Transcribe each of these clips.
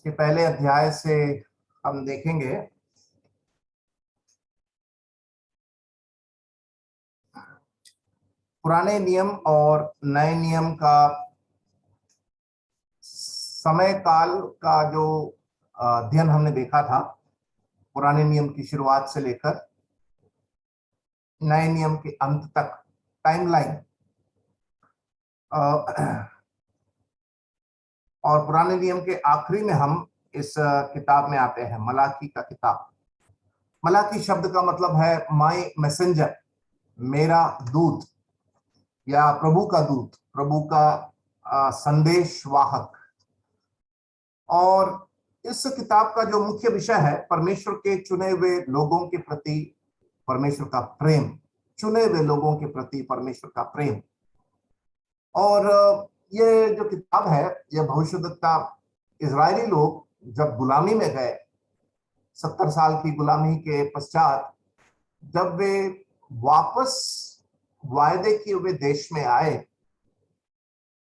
के पहले अध्याय से हम देखेंगे पुराने नियम और नए नियम का समय काल का जो अध्ययन हमने देखा था। पुराने नियम की शुरुआत से लेकर नए नियम के अंत तक टाइमलाइन, और पुराने नियम के आखिरी में हम इस किताब में आते हैं, मलाकी का किताब। मलाकी शब्द का मतलब है माय मैसेंजर, मेरा दूत या प्रभु का दूत, प्रभु का संदेश वाहक। और इस किताब का जो मुख्य विषय है परमेश्वर के चुने हुए लोगों के प्रति परमेश्वर का प्रेम, चुने हुए लोगों के प्रति परमेश्वर का प्रेम। और ये जो किताब है यह भविष्यवक्ता इजरायली लोग जब गुलामी में गए, 70 साल की गुलामी के पश्चात जब वे वापस वायदे किए हुए देश में आए,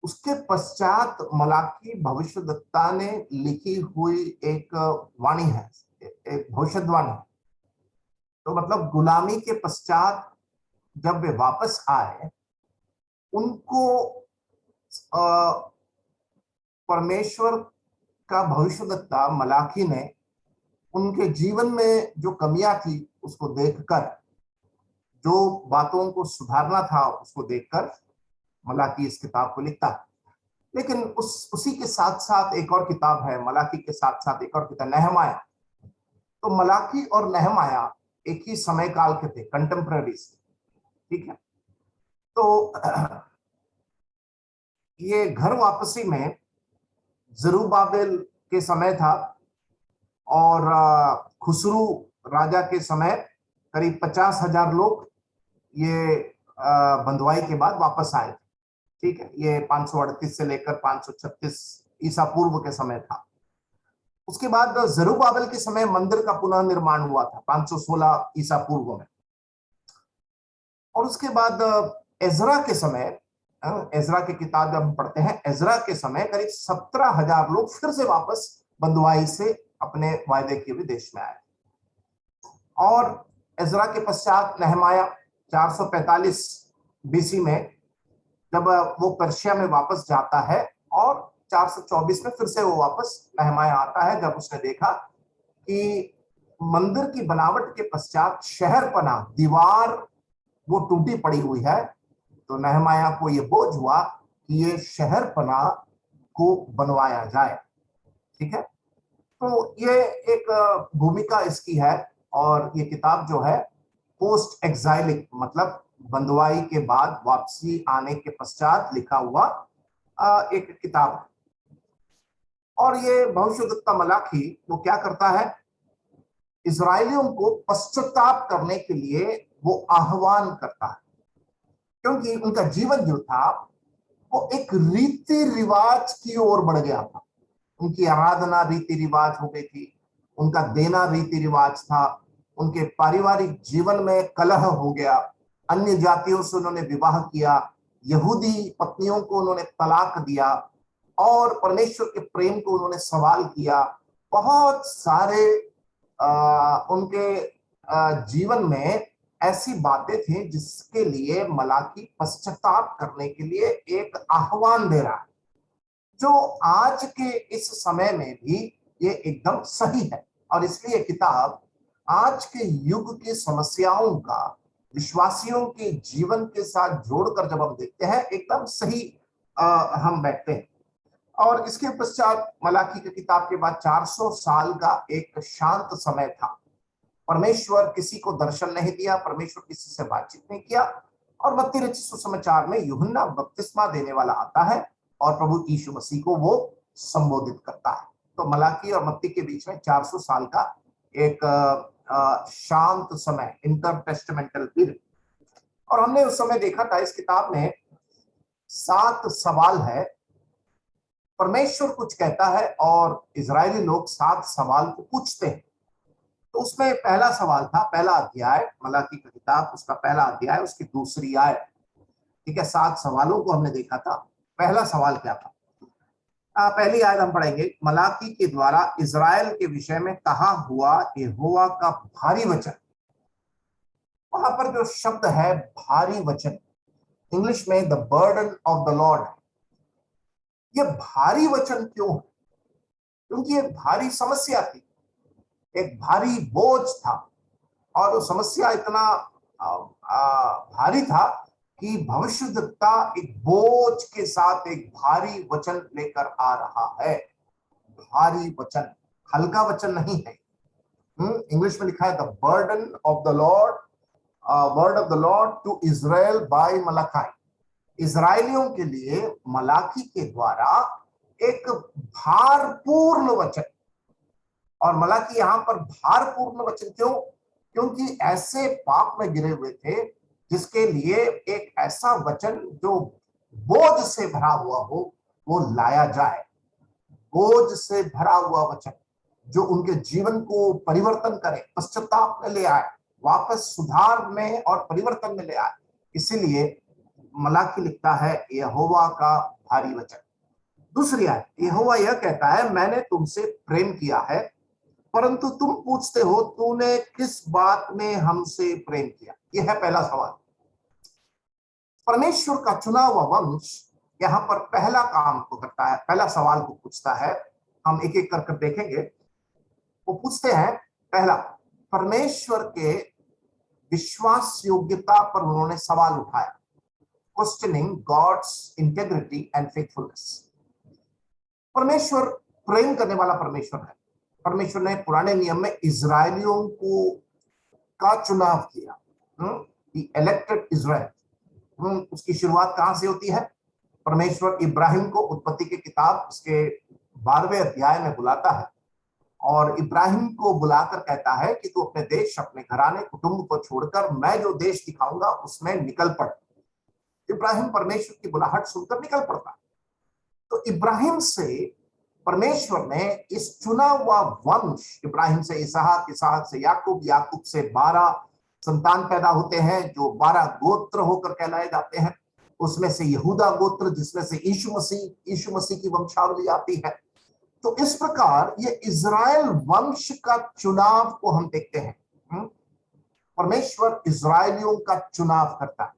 उसके पश्चात मलाकी भविष्यवक्ता ने लिखी हुई एक वाणी है, एक भविष्यवाणी। तो मतलब गुलामी के पश्चात जब वे वापस आए, उनको परमेश्वर का भविष्यवक्ता मलाकी ने उनके जीवन में जो कमियां थी उसको देखकर, जो बातों को सुधारना था उसको देखकर मलाकी इस किताब को लिखता है। लेकिन उसी के साथ साथ एक और किताब है, मलाकी के साथ साथ एक और किताब नहमाया। तो मलाकी और नहमाया एक ही समय काल के थे, कंटेम्पररीज, ठीक है। तो ये घर वापसी में जरूब्बाबिल के समय था और खुसरू राजा के समय करीब 50,000 लोग ये बंधुआई के बाद वापस आए थे, ठीक है। ये 538 से लेकर 536 ईसा पूर्व के समय था। उसके बाद जरूब्बाबिल के समय मंदिर का पुनर्निर्माण हुआ था 516 ईसा पूर्व में। और उसके बाद एजरा के समय, एजरा की किताब जब हम पढ़ते हैं, एजरा के समय करीब 17,000 लोग फिर से वापस बंधुआई से अपने वायदे किए हुए देश में आए। और एजरा के पश्चात नहमाया 445 बीसी में जब वो पर्शिया में वापस जाता है, और 424 में फिर से वो वापस नहमाया आता है जब उसने देखा कि मंदिर की बनावट के पश्चात शहर पना दीवार वो टूटी पड़ी हुई है। तो नहमाया को ये बोझ हुआ कि ये शहर पना को बनवाया जाए, ठीक है। तो ये एक भूमिका इसकी है। और ये किताब जो है पोस्ट एक्साइलिक, मतलब बंधुआई के बाद वापसी आने के पश्चात लिखा हुआ एक किताब है। और ये भविष्यवक्ता मलाकी वो क्या करता है, इजरायलियों को पश्चाताप करने के लिए वो आह्वान करता है, क्योंकि उनका जीवन जो था वो एक रीति रिवाज की ओर बढ़ गया था। उनकी आराधना रीति रिवाज हो गई थी, उनका देना रीति रिवाज था, उनके पारिवारिक जीवन में कलह हो गया, अन्य जातियों से उन्होंने विवाह किया, यहूदी पत्नियों को उन्होंने तलाक दिया, और परमेश्वर के प्रेम को उन्होंने सवाल किया। बहुत सारे उनके जीवन में ऐसी बातें थी जिसके लिए मलाकी पश्चाताप करने के लिए एक आह्वान दे रहा है, जो आज के इस समय में भी ये एकदम सही है। और इसलिए किताब आज के युग की समस्याओं का विश्वासियों के जीवन के साथ जोड़कर जब हम देखते हैं, एकदम सही हम बैठते हैं। और इसके पश्चात मलाकी की किताब के बाद 400 साल का एक शांत समय था। परमेश्वर किसी को दर्शन नहीं दिया, परमेश्वर किसी से बातचीत नहीं किया। और मत्ती रचित सुसमाचार में यूहन्ना बपतिस्मा देने वाला आता है और प्रभु यीशु मसीह को वो संबोधित करता है। तो मलाकी और मत्ती के बीच में 400 साल का एक शांत समय, इंटरटेस्टामेंटल पीरियड। और हमने उस समय देखा था इस किताब में 7 सवाल है। परमेश्वर कुछ कहता है और इजरायली लोग 7 सवाल को पूछते हैं। तो उसमें पहला सवाल था, पहला अध्याय मलाकी की किताब, उसका पहला अध्याय, उसकी दूसरी आयत, ठीक है। 7 सवालों को हमने देखा था। पहला सवाल क्या था, पहली आयत हम पढ़ेंगे। मलाकी के द्वारा इज़राइल के विषय में कहा हुआ यहोवा का भारी वचन। वहां पर जो शब्द है भारी वचन, इंग्लिश में the burden of the Lord. ये भारी वचन क्यों है? क्योंकि एक भारी समस्या थी, एक भारी बोझ था, और वो समस्या इतना भारी था कि भविष्यद्वक्ता एक बोझ के साथ एक भारी वचन लेकर आ रहा है। भारी वचन, हल्का वचन नहीं है। इंग्लिश में लिखा है the burden of the lord, word of the lord to Israel by Malachi. इज़राइलियों के लिए मलाकी के द्वारा एक भारपूर्ण वचन। और मलाकी यहां पर भारपूर्ण वचन क्यों? क्योंकि ऐसे पाप में गिरे हुए थे जिसके लिए एक ऐसा वचन जो बोझ से भरा हुआ हो वो लाया जाए। बोझ से भरा हुआ वचन जो उनके जीवन को परिवर्तन करे, पश्चाताप में ले आए, वापस सुधार में और परिवर्तन में ले आए। इसीलिए मलाकी लिखता है यहोवा का भारी वचन। दूसरी आयत, यहोवा यह कहता है मैंने तुमसे प्रेम किया है, परंतु तुम पूछते हो तूने किस बात में हमसे प्रेम किया। यह है पहला सवाल। परमेश्वर का चुना हुआ वंश यहां पर पहला काम को करता है, पहला सवाल को पूछता है। हम एक एक कर देखेंगे। वो पूछते हैं, पहला, परमेश्वर के विश्वास योग्यता पर उन्होंने सवाल उठाया। Questioning God's integrity and faithfulness. परमेश्वर प्रेम करने वाला परमेश्वर है। परमेश्वर ने पुराने नियम में इजरायलियों को का चुनाव किया। Elected Israel. उसकी शुरुआत कहां से होती है? परमेश्वर इब्राहिम को उत्पत्ति की किताब उसके 12वें अध्याय में बुलाता है और इब्राहिम को बुलाकर कहता है कि तू अपने देश, अपने घराने, कुटुंब को छोड़कर मैं जो देश दिखाऊंगा उसमें निकल पड़। इब्राहिम परमेश्वर की बुलाहट सुनकर निकल पड़ता। तो इब्राहिम से परमेश्वर ने इस चुना हुआ वंश, इब्राहिम से इसहाक, इसहाक से याकूब, याकूब से 12 संतान पैदा होते हैं जो 12 गोत्र होकर कहलाए जाते हैं। उसमें से यहूदा गोत्र, जिसमें से यीशु मसीह की वंशावली आती है। तो इस प्रकार ये इज़राइल वंश का चुनाव को हम देखते हैं। परमेश्वर इज़राइलियों का चुनाव करता है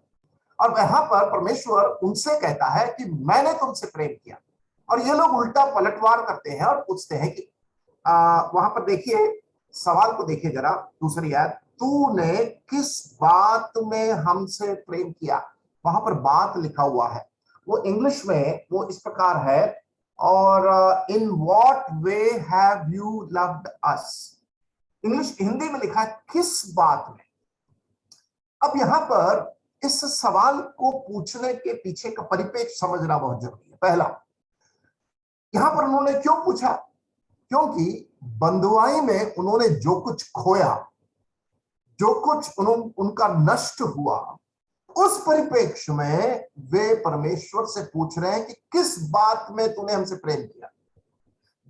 और वहां पर परमेश्वर उनसे कहता है कि मैंने तुमसे प्रेम किया। और ये लोग उल्टा पलटवार करते हैं और पूछते हैं कि वहां पर देखिए, सवाल को देखिए जरा, दूसरी आयत, तूने किस बात में हमसे प्रेम किया। वहां पर बात लिखा हुआ है, वो इंग्लिश में वो इस प्रकार है, और in what way have you loved us. English, Hindi में लिखा है किस बात में। अब यहां पर इस सवाल को पूछने के पीछे का परिपेक्ष समझना बहुत जरूरी है। पहला, यहां पर उन्होंने क्यों पूछा? क्योंकि बंधुआई में उन्होंने जो कुछ खोया, जो कुछ उनका नष्ट हुआ, उस परिप्रेक्ष्य में वे परमेश्वर से पूछ रहे हैं कि किस बात में तूने हमसे प्रेम किया।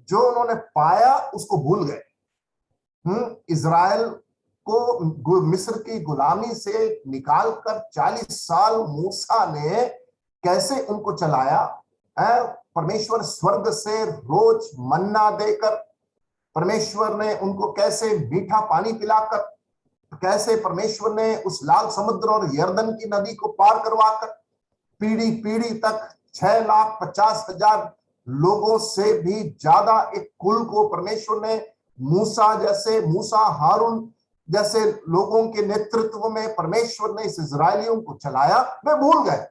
जो उन्होंने पाया उसको भूल गए। इज़राइल को मिस्र की गुलामी से निकालकर 40 साल मूसा ने कैसे उनको चलाया है। परमेश्वर स्वर्ग से रोज मन्ना देकर, परमेश्वर ने उनको कैसे मीठा पानी पिलाकर, कैसे परमेश्वर ने उस लाल समुद्र और यर्दन की नदी को पार करवाकर पीढ़ी पीढ़ी तक 6,50,000 लोगों से भी ज्यादा एक कुल को परमेश्वर ने मूसा हारून जैसे लोगों के नेतृत्व में परमेश्वर ने इस इजरायलियों को चलाया। वे भूल गए,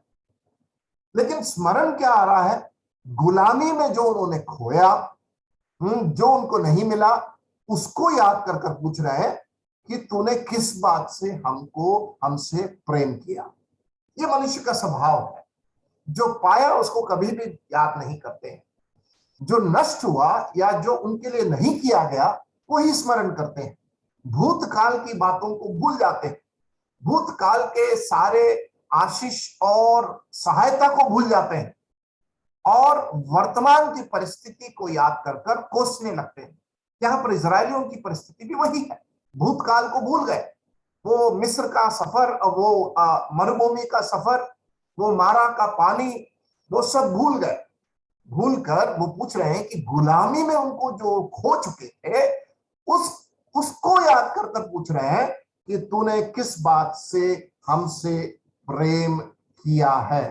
लेकिन स्मरण क्या आ रहा है? गुलामी में जो उन्होंने खोया, जो उनको नहीं मिला, उसको याद कर कर पूछ रहे हैं कि तूने किस बात से हमसे प्रेम किया। ये मनुष्य का स्वभाव है, जो पाया उसको कभी भी याद नहीं करते हैं। जो नष्ट हुआ या जो उनके लिए नहीं किया गया वही स्मरण करते हैं। भूतकाल की बातों को भूल जाते हैं, भूतकाल के सारे आशीष और सहायता को भूल जाते हैं और वर्तमान की परिस्थिति को याद कर कर कोसने लगते हैं। यहां पर इजरायलियों की परिस्थिति भी वही है, भूतकाल को भूल गए। वो मिस्र का सफर, वो मरुभूमि का सफर, वो मारा का पानी, वो सब भूल गए। भूलकर वो पूछ रहे हैं कि गुलामी में उनको जो खो चुके थे उस उसको याद कर कर पूछ रहे हैं कि तूने किस बात से हमसे प्रेम किया है।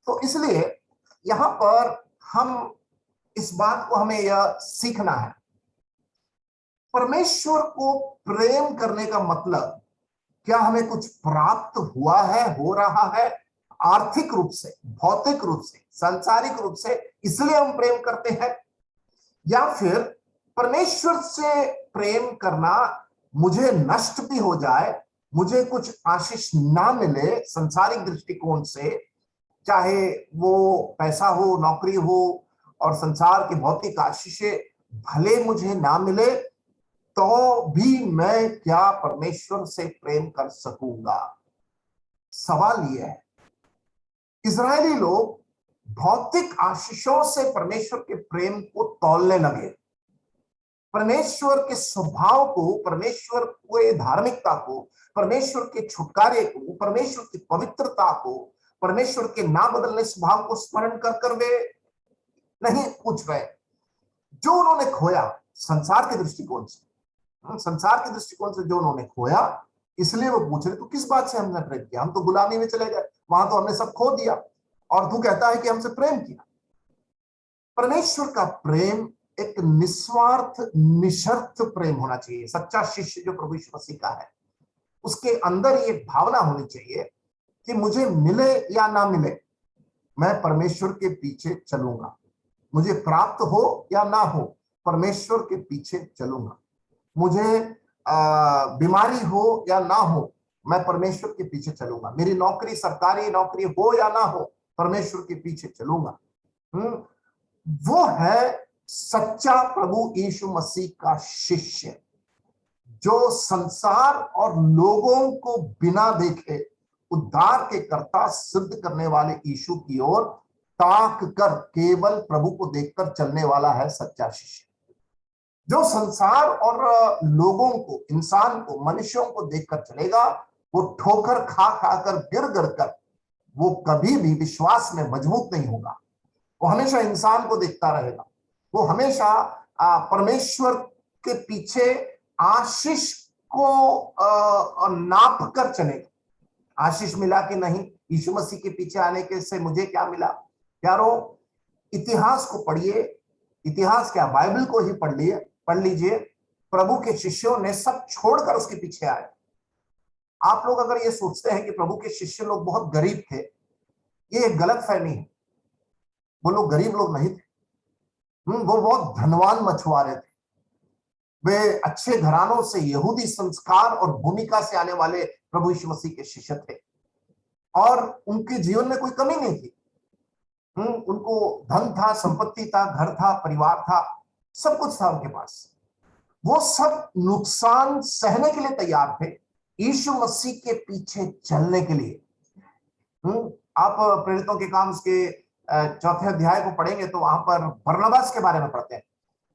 तो इसलिए यहां पर हम इस बात को हमें यह सीखना है, परमेश्वर को प्रेम करने का मतलब क्या हमें कुछ प्राप्त हुआ है, हो रहा है आर्थिक रूप से, भौतिक रूप से, सांसारिक रूप से, इसलिए हम प्रेम करते हैं, या फिर परमेश्वर से प्रेम करना मुझे नष्ट भी हो जाए, मुझे कुछ आशीष ना मिले संसारिक दृष्टिकोण से, चाहे वो पैसा हो, नौकरी हो और संसार की भौतिक आशीषें भले मुझे ना मिले, तो भी मैं क्या परमेश्वर से प्रेम कर सकूंगा। सवाल यह है, इजरायली लोग भौतिक आशीषों से परमेश्वर के प्रेम को तौलने लगे, परमेश्वर के स्वभाव को, परमेश्वर के धार्मिकता को, परमेश्वर के छुटकारे को, परमेश्वर की पवित्रता को, परमेश्वर के ना बदलने स्वभाव को स्मरण कर कर वे नहीं पूछ रहे। जो उन्होंने खोया संसार के दृष्टिकोण से, संसार के दृष्टिकोण से जो उन्होंने खोया, इसलिए वो पूछ रहे तू किस बात से हमने प्रेम किया, हम तो गुलामी में चले गए, वहां तो हमने सब खो दिया और तू कहता है कि हमसे प्रेम किया। परमेश्वर का प्रेम एक निस्वार्थ निशर्त प्रेम होना चाहिए। सच्चा शिष्य जो प्रभु यीशु मसीह का है, उसके अंदर ये भावना होनी चाहिए कि मुझे मिले या ना मिले, मैं परमेश्वर के पीछे चलूंगा, मुझे प्राप्त हो या ना हो, परमेश्वर के पीछे चलूंगा, मुझे बीमारी हो या ना हो, मैं परमेश्वर के पीछे चलूंगा, मेरी नौकरी सरकारी नौकरी हो या ना हो, परमेश्वर के पीछे चलूंगा। वो है सच्चा प्रभु यीशु मसीह का शिष्य, जो संसार और लोगों को बिना देखे उद्धार के कर्ता सिद्ध करने वाले यीशु की ओर ताक कर केवल प्रभु को देखकर चलने वाला है सच्चा शिष्य। जो संसार और लोगों को, इंसान को, मनुष्यों को देखकर चलेगा, वो ठोकर खा खाकर गिर गिर कर वो कभी भी विश्वास में मजबूत नहीं होगा। वो हमेशा इंसान को देखता रहेगा, वो हमेशा परमेश्वर के पीछे आशीष को नाप कर चलेगा। आशीष मिला कि नहीं, यीशु मसीह के पीछे आने के से मुझे क्या मिला। यारो, इतिहास को पढ़िए, इतिहास क्या, बाइबल को ही पढ़ लीजिए। प्रभु के शिष्यों ने सब छोड़कर उसके पीछे आए। आप लोग अगर ये सोचते हैं कि प्रभु के शिष्य लोग बहुत गरीब थे, ये एक गलत फहमी है। वो लोग गरीब लोग नहीं थे, वो बहुत धनवान मछुआरे थे। वे अच्छे घरानों से, यहूदी संस्कार और भूमिका से आने वाले प्रभु यीशु मसीह के शिष्य थे और उनके जीवन में कोई कमी नहीं थी। उनको धन था, संपत्ति था, घर था, परिवार था, सब कुछ था उनके पास। वो सब नुकसान सहने के लिए तैयार थे यीशु मसीह के पीछे चलने के लिए। आप प्रेरितों के काम के चौथे अध्याय को पढ़ेंगे तो वहां पर बरनबास के बारे में पढ़ते हैं,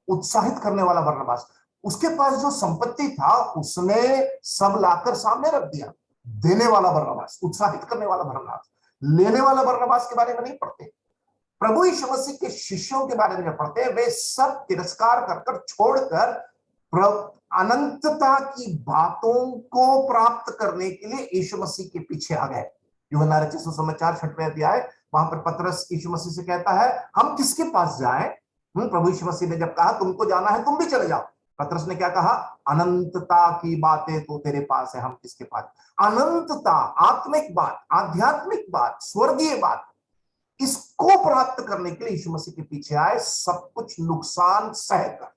उत्साहित करने वाला बरनबास। उसके पास जो संपत्ति था उसने सब लाकर सामने रख दिया। देने वाला बरनबास, उत्साहित करने वाला बरनबास, लेने वाला बरनबास के बारे में नहीं पढ़ते। प्रभु यीशु मसीह के शिष्यों के बारे में पढ़ते हैं, वे सब तिरस्कार कर छोड़कर अनंतता की बातों को प्राप्त करने के लिए यीशु मसीह के पीछे आ गए। यूहन्ना रचित सुसमाचार 6वें अध्याय, वहां पर पतरस यीशु मसीह से कहता है हम किसके पास जाएं। प्रभु यीशु मसीह ने जब कहा तुमको जाना है तुम भी चले जाओ, पतरस ने क्या कहा, अनंतता की बातें तो तेरे पास है, हम किसके पास। अनंतता, आत्मिक बात, आध्यात्मिक बात, स्वर्गीय बात, इसको प्राप्त करने के लिए यीशु मसीह के पीछे आए, सब कुछ नुकसान सहकर।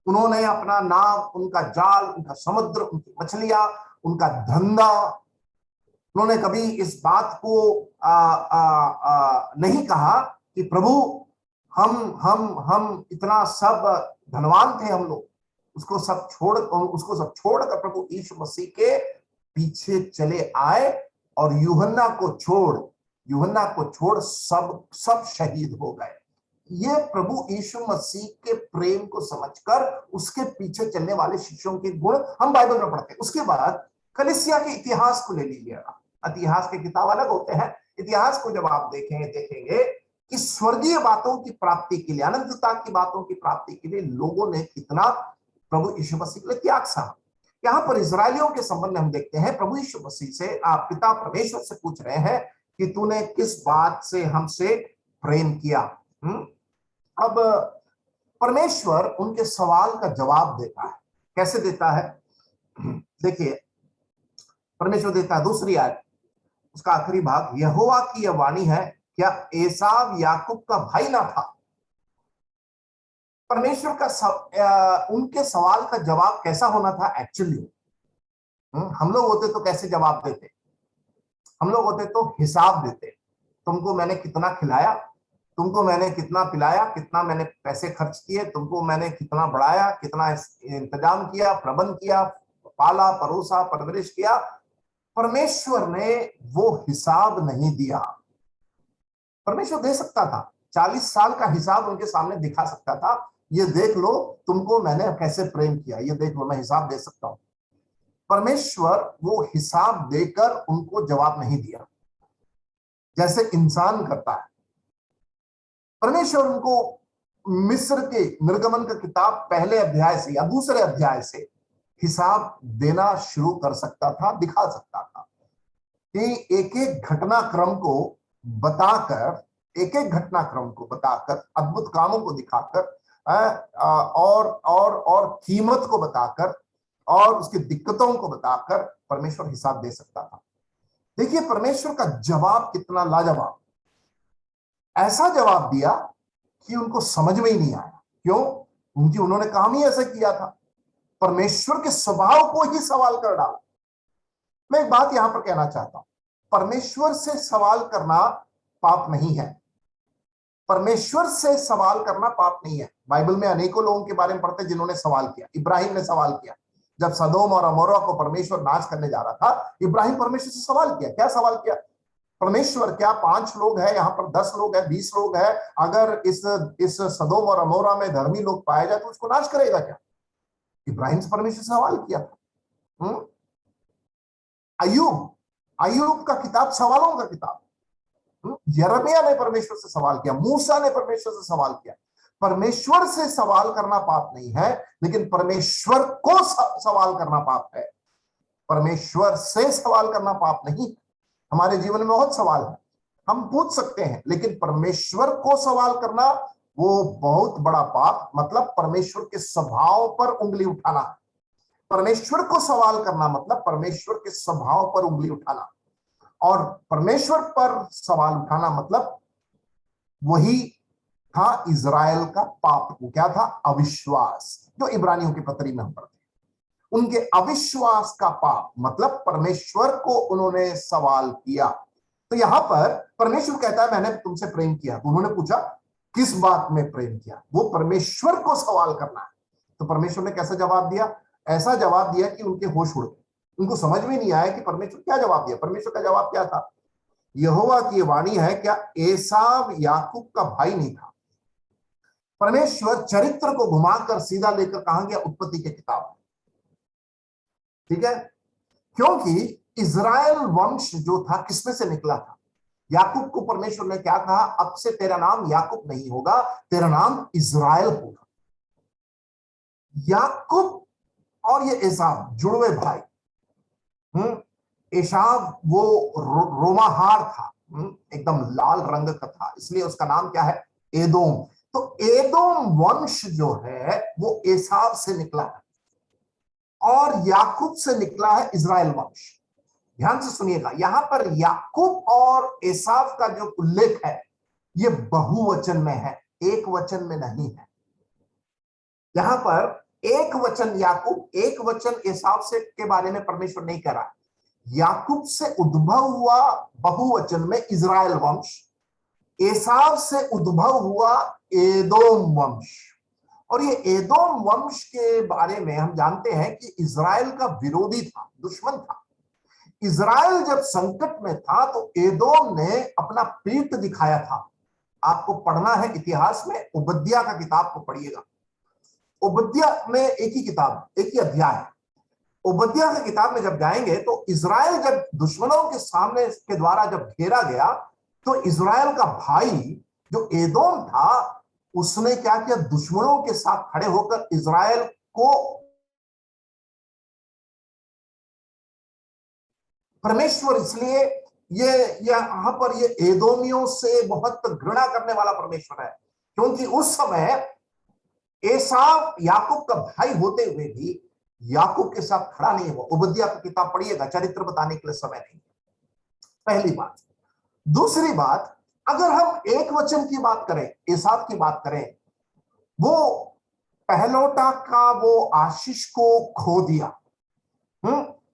उन्होंने अपना नाव, उनका जाल, उनका समुद्र, उनकी मछलियां, उनका धंधा, उन्होंने कभी इस बात को नहीं कहा कि प्रभु हम इतना सब धनवान थे हम लोग, उसको सब छोड़कर प्रभु यीशु मसीह के पीछे चले आए और यूहन्ना को छोड़ सब शहीद हो गए। ये प्रभु यीशु मसीह के प्रेम को समझकर उसके पीछे चलने वाले शिष्यों के गुण हम बाइबल में पढ़ते हैं। उसके बाद कलीसिया के इतिहास को ले लीजिएगा। इतिहास के किताब अलग होते हैं, इतिहास को जब आप देखेंगे कि स्वर्गीय बातों की प्राप्ति के लिए, अनंतता की बातों की प्राप्ति के लिए लोगों ने कितना प्रभु यीशु मसीह के लिए त्याग सहा। यहां पर इजरायलियों के संबंध में हम देखते हैं, प्रभु यीशु मसीह से पिता परमेश्वर से पूछ रहे हैं कि तूने किस बात से हमसे प्रेम किया। अब परमेश्वर उनके सवाल का जवाब देता है। कैसे देता है? देखिए, परमेश्वर देता है, दूसरी आयत, उसका आखिरी भाग, यहोवा की यह वाणी है, क्या एसाव याकूब का भाई ना था? परमेश्वर का उनके सवाल का जवाब कैसा होना था एक्चुअली? हम लोग होते तो कैसे जवाब देते? हम लोग होते तो हिसाब देते। तुमको मैंने कितना खिलाया, तुमको मैंने कितना पिलाया, कितना मैंने पैसे खर्च किए, तुमको मैंने कितना बढ़ाया, कितना इंतजाम किया, प्रबंध किया, पाला परोसा परवरिश किया। परमेश्वर ने वो हिसाब नहीं दिया। परमेश्वर दे सकता था, 40 साल का हिसाब उनके सामने दिखा सकता था, ये देख लो तुमको मैंने कैसे प्रेम किया, ये देख लो, मैं हिसाब दे सकता हूं। परमेश्वर वो हिसाब देकर उनको जवाब नहीं दिया जैसे इंसान करता है। परमेश्वर उनको मिस्र के निर्गमन का किताब पहले अध्याय से या दूसरे अध्याय से हिसाब देना शुरू कर सकता था, दिखा सकता था कि एक एक घटनाक्रम को बताकर, एक एक घटनाक्रम को बताकर, अद्भुत कामों को दिखाकर, और कीमत को बताकर, और उसकी दिक्कतों को बताकर परमेश्वर हिसाब दे सकता था। देखिए परमेश्वर का जवाब कितना लाजवाब। ऐसा जवाब दिया कि उनको समझ में ही नहीं आया। क्यों? क्योंकि उन्होंने काम ही ऐसा किया था, परमेश्वर के स्वभाव को ही सवाल कर डाला। मैं एक बात यहां पर कहना चाहता हूं, परमेश्वर से सवाल करना पाप नहीं है। परमेश्वर से सवाल करना पाप नहीं है। बाइबल में अनेकों लोगों के बारे में पढ़ते हैं जिन्होंने सवाल किया। इब्राहिम ने सवाल किया, जब सदोम और अमोरा को परमेश्वर नाश करने जा रहा था, इब्राहिम परमेश्वर से सवाल किया। क्या सवाल किया? परमेश्वर, क्या 5 लोग हैं यहाँ पर, 10 लोग हैं, 20 लोग हैं, अगर इस सदोम और अमोरा में धर्मी लोग पाए जाए तो उसको नाश करेगा क्या? इब्राहिम से परमेश्वर से सवाल किया था। अय्यूब, अय्यूब का किताब सवालों का किताब। यिर्मयाह ने परमेश्वर से सवाल किया, मूसा ने परमेश्वर से सवाल किया। परमेश्वर से सवाल करना पाप नहीं है, लेकिन परमेश्वर को सवाल करना पाप है। परमेश्वर से सवाल करना पाप नहीं। हमारे जीवन में बहुत सवाल है, हम पूछ सकते हैं, लेकिन परमेश्वर को सवाल करना वो बहुत बड़ा पाप, मतलब परमेश्वर के स्वभाव पर उंगली उठाना। परमेश्वर को सवाल करना मतलब परमेश्वर के स्वभाव पर उंगली उठाना, और परमेश्वर पर सवाल उठाना मतलब वही था इजराइल का पाप। वो क्या था? अविश्वास, जो इब्रानियों की पत्री में हम पढ़ते हैं। उनके अविश्वास का पाप मतलब परमेश्वर को उन्होंने सवाल किया। तो यहां पर परमेश्वर कहता है मैंने तुमसे प्रेम किया। तो उन्होंने पूछा किस बात में प्रेम किया? वो परमेश्वर को सवाल करना है। तो परमेश्वर ने कैसा जवाब दिया? ऐसा जवाब दिया कि उनके होश उड़ गए। उनको समझ में नहीं आया कि परमेश्वर क्या जवाब दिया। परमेश्वर का जवाब क्या था? यहोवा की वाणी है, क्या एसाव याकूब का भाई नहीं था? परमेश्वर चरित्र को घुमाकर सीधा लेकर कहां गया? उत्पत्ति के किताब में। ठीक है, क्योंकि इजराइल वंश जो था किसमें से निकला था? याकूब को परमेश्वर ने क्या कहा? अब से तेरा नाम याकूब नहीं होगा, तेरा नाम इजराइल होगा। याकूब और ये एसाव जुड़वे भाई। एसाव वो रोमाहार था, एकदम लाल रंग का था, इसलिए उसका नाम क्या है? एदोम। तो एदोम वंश जो है वो एसाव से निकला है, और याकूब से निकला है इजराइल वंश। ध्यान से सुनिएगा, यहां पर याकूब और एसाव का जो उल्लेख है ये बहुवचन में है, एक वचन में नहीं है। यहां पर एक वचन याकूब, एक वचन एसाव से के बारे में परमेश्वर नहीं कह रहा। याकूब से उद्भव हुआ बहुवचन में इजराइल वंश, एसाव से उद्भव हुआ एदोम वंश। और ये एदोम वंश के बारे में हम जानते हैं कि इजराइल का विरोधी था, दुश्मन था। इजराइल जब संकट में था तो एदोम ने अपना पीठ दिखाया था। आपको पढ़ना है इतिहास में, ओबद्याह का किताब को पढ़िएगा। ओबद्याह में एक ही किताब, एक ही अध्याय है। ओबद्याह की किताब में जब जाएंगे तो इजराइल जब दुश्मनों के सामने के द्वारा जब घेरा गया तो इजराइल का भाई जो एदोम था उसने क्या किया, दुश्मनों के साथ खड़े होकर इजराइल को, परमेश्वर इसलिए ये यहां पर ये एदोमियों से बहुत घृणा करने वाला परमेश्वर है, क्योंकि उस समय एसाव याकूब का भाई होते हुए भी याकूब के साथ खड़ा नहीं हुआ। उबदिया की किताब पढ़िएगा, चरित्र बताने के लिए समय नहीं। पहली बात। दूसरी बात, अगर हम एक वचन की बात करें, एसाव की बात करें, वो पहलौटा का वो आशीष को खो दिया।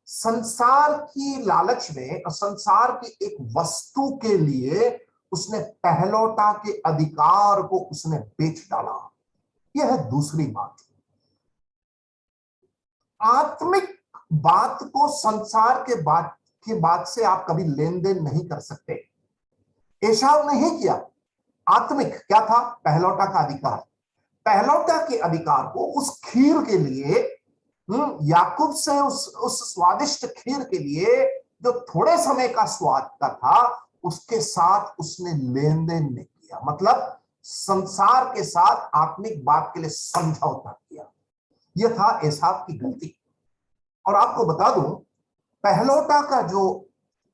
संसार की लालच में और संसार की एक वस्तु के लिए उसने पहलौटा के अधिकार को उसने बेच डाला। यह है दूसरी बात। आत्मिक बात को संसार के बात से आप कभी लेन देन नहीं कर सकते। एसाव ने ही किया। आत्मिक क्या था? पहलौटा का अधिकार। पहलौटा के अधिकार को उस खीर के लिए, याकूब से उस स्वादिष्ट खीर के लिए जो थोड़े समय का स्वाद का था, उसके साथ उसने लेन देन नहीं किया। मतलब संसार के साथ आत्मिक बात के लिए समझौता किया। यह था एसाव की गलती। और आपको बता दूं, पहलौटा का जो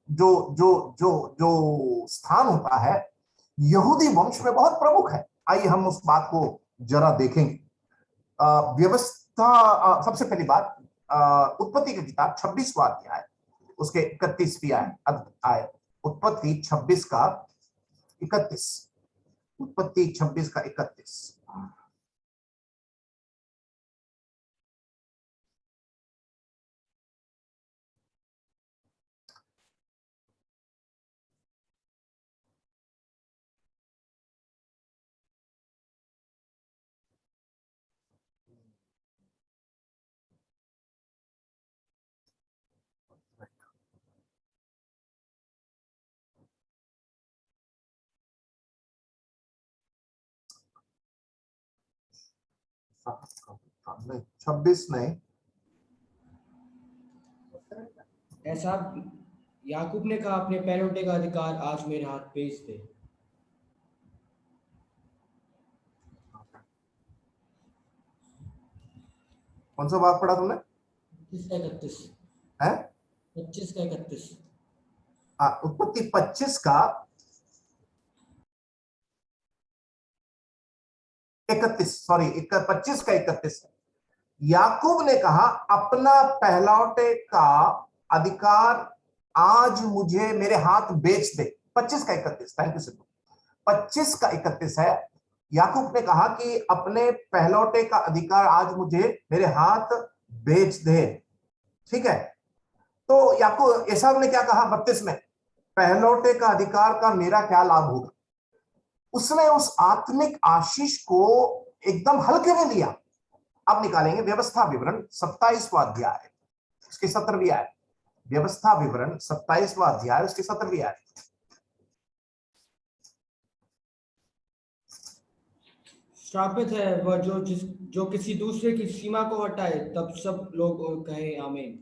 जो जो जो जो स्थान होता है यहूदी वंश में बहुत प्रमुख है। आइए हम उस बात को जरा देखेंगे। व्यवस्था, सबसे पहली बात, उत्पत्ति की किताब 26वां अध्याय उसके 31वीं आय, उत्पत्ति 26 का 31, उत्पत्ति 26 का 31। नहीं, 26 नहीं। ऐसा याकूब ने कहा, अपने पहलौठे का अधिकार आज मेरे हाथ भेज दे। कौन सा बात पढ़ा तुमने? 25 का 31 है? 25 का 31। उत्पत्ति 25 का 31, सॉरी 25 का 31। याकूब ने कहा, अपना पहलौठे का अधिकार आज मुझे मेरे हाथ बेच दे। 25 का 31, थैंक यू सिद्धू। 25 का 31 है। याकूब ने कहा कि अपने पहलौठे का अधिकार आज मुझे मेरे हाथ बेच दे। ठीक है। तो याकूब, एसाव ने क्या कहा 32 में? पहलौठे का अधिकार का मेरा क्या लाभ होगा? उसने उस आत्मिक आशीष को एकदम हल्के में लिया। अब निकालेंगे व्यवस्था विवरण 27वां अध्याय उसकी 17वीं आय। व्यवस्था विवरण 27वां अध्याय उसकी 17वीं आय। श्रापित है वह जो किसी दूसरे की सीमा को हटाए। तब सब लोग कहे आमीन।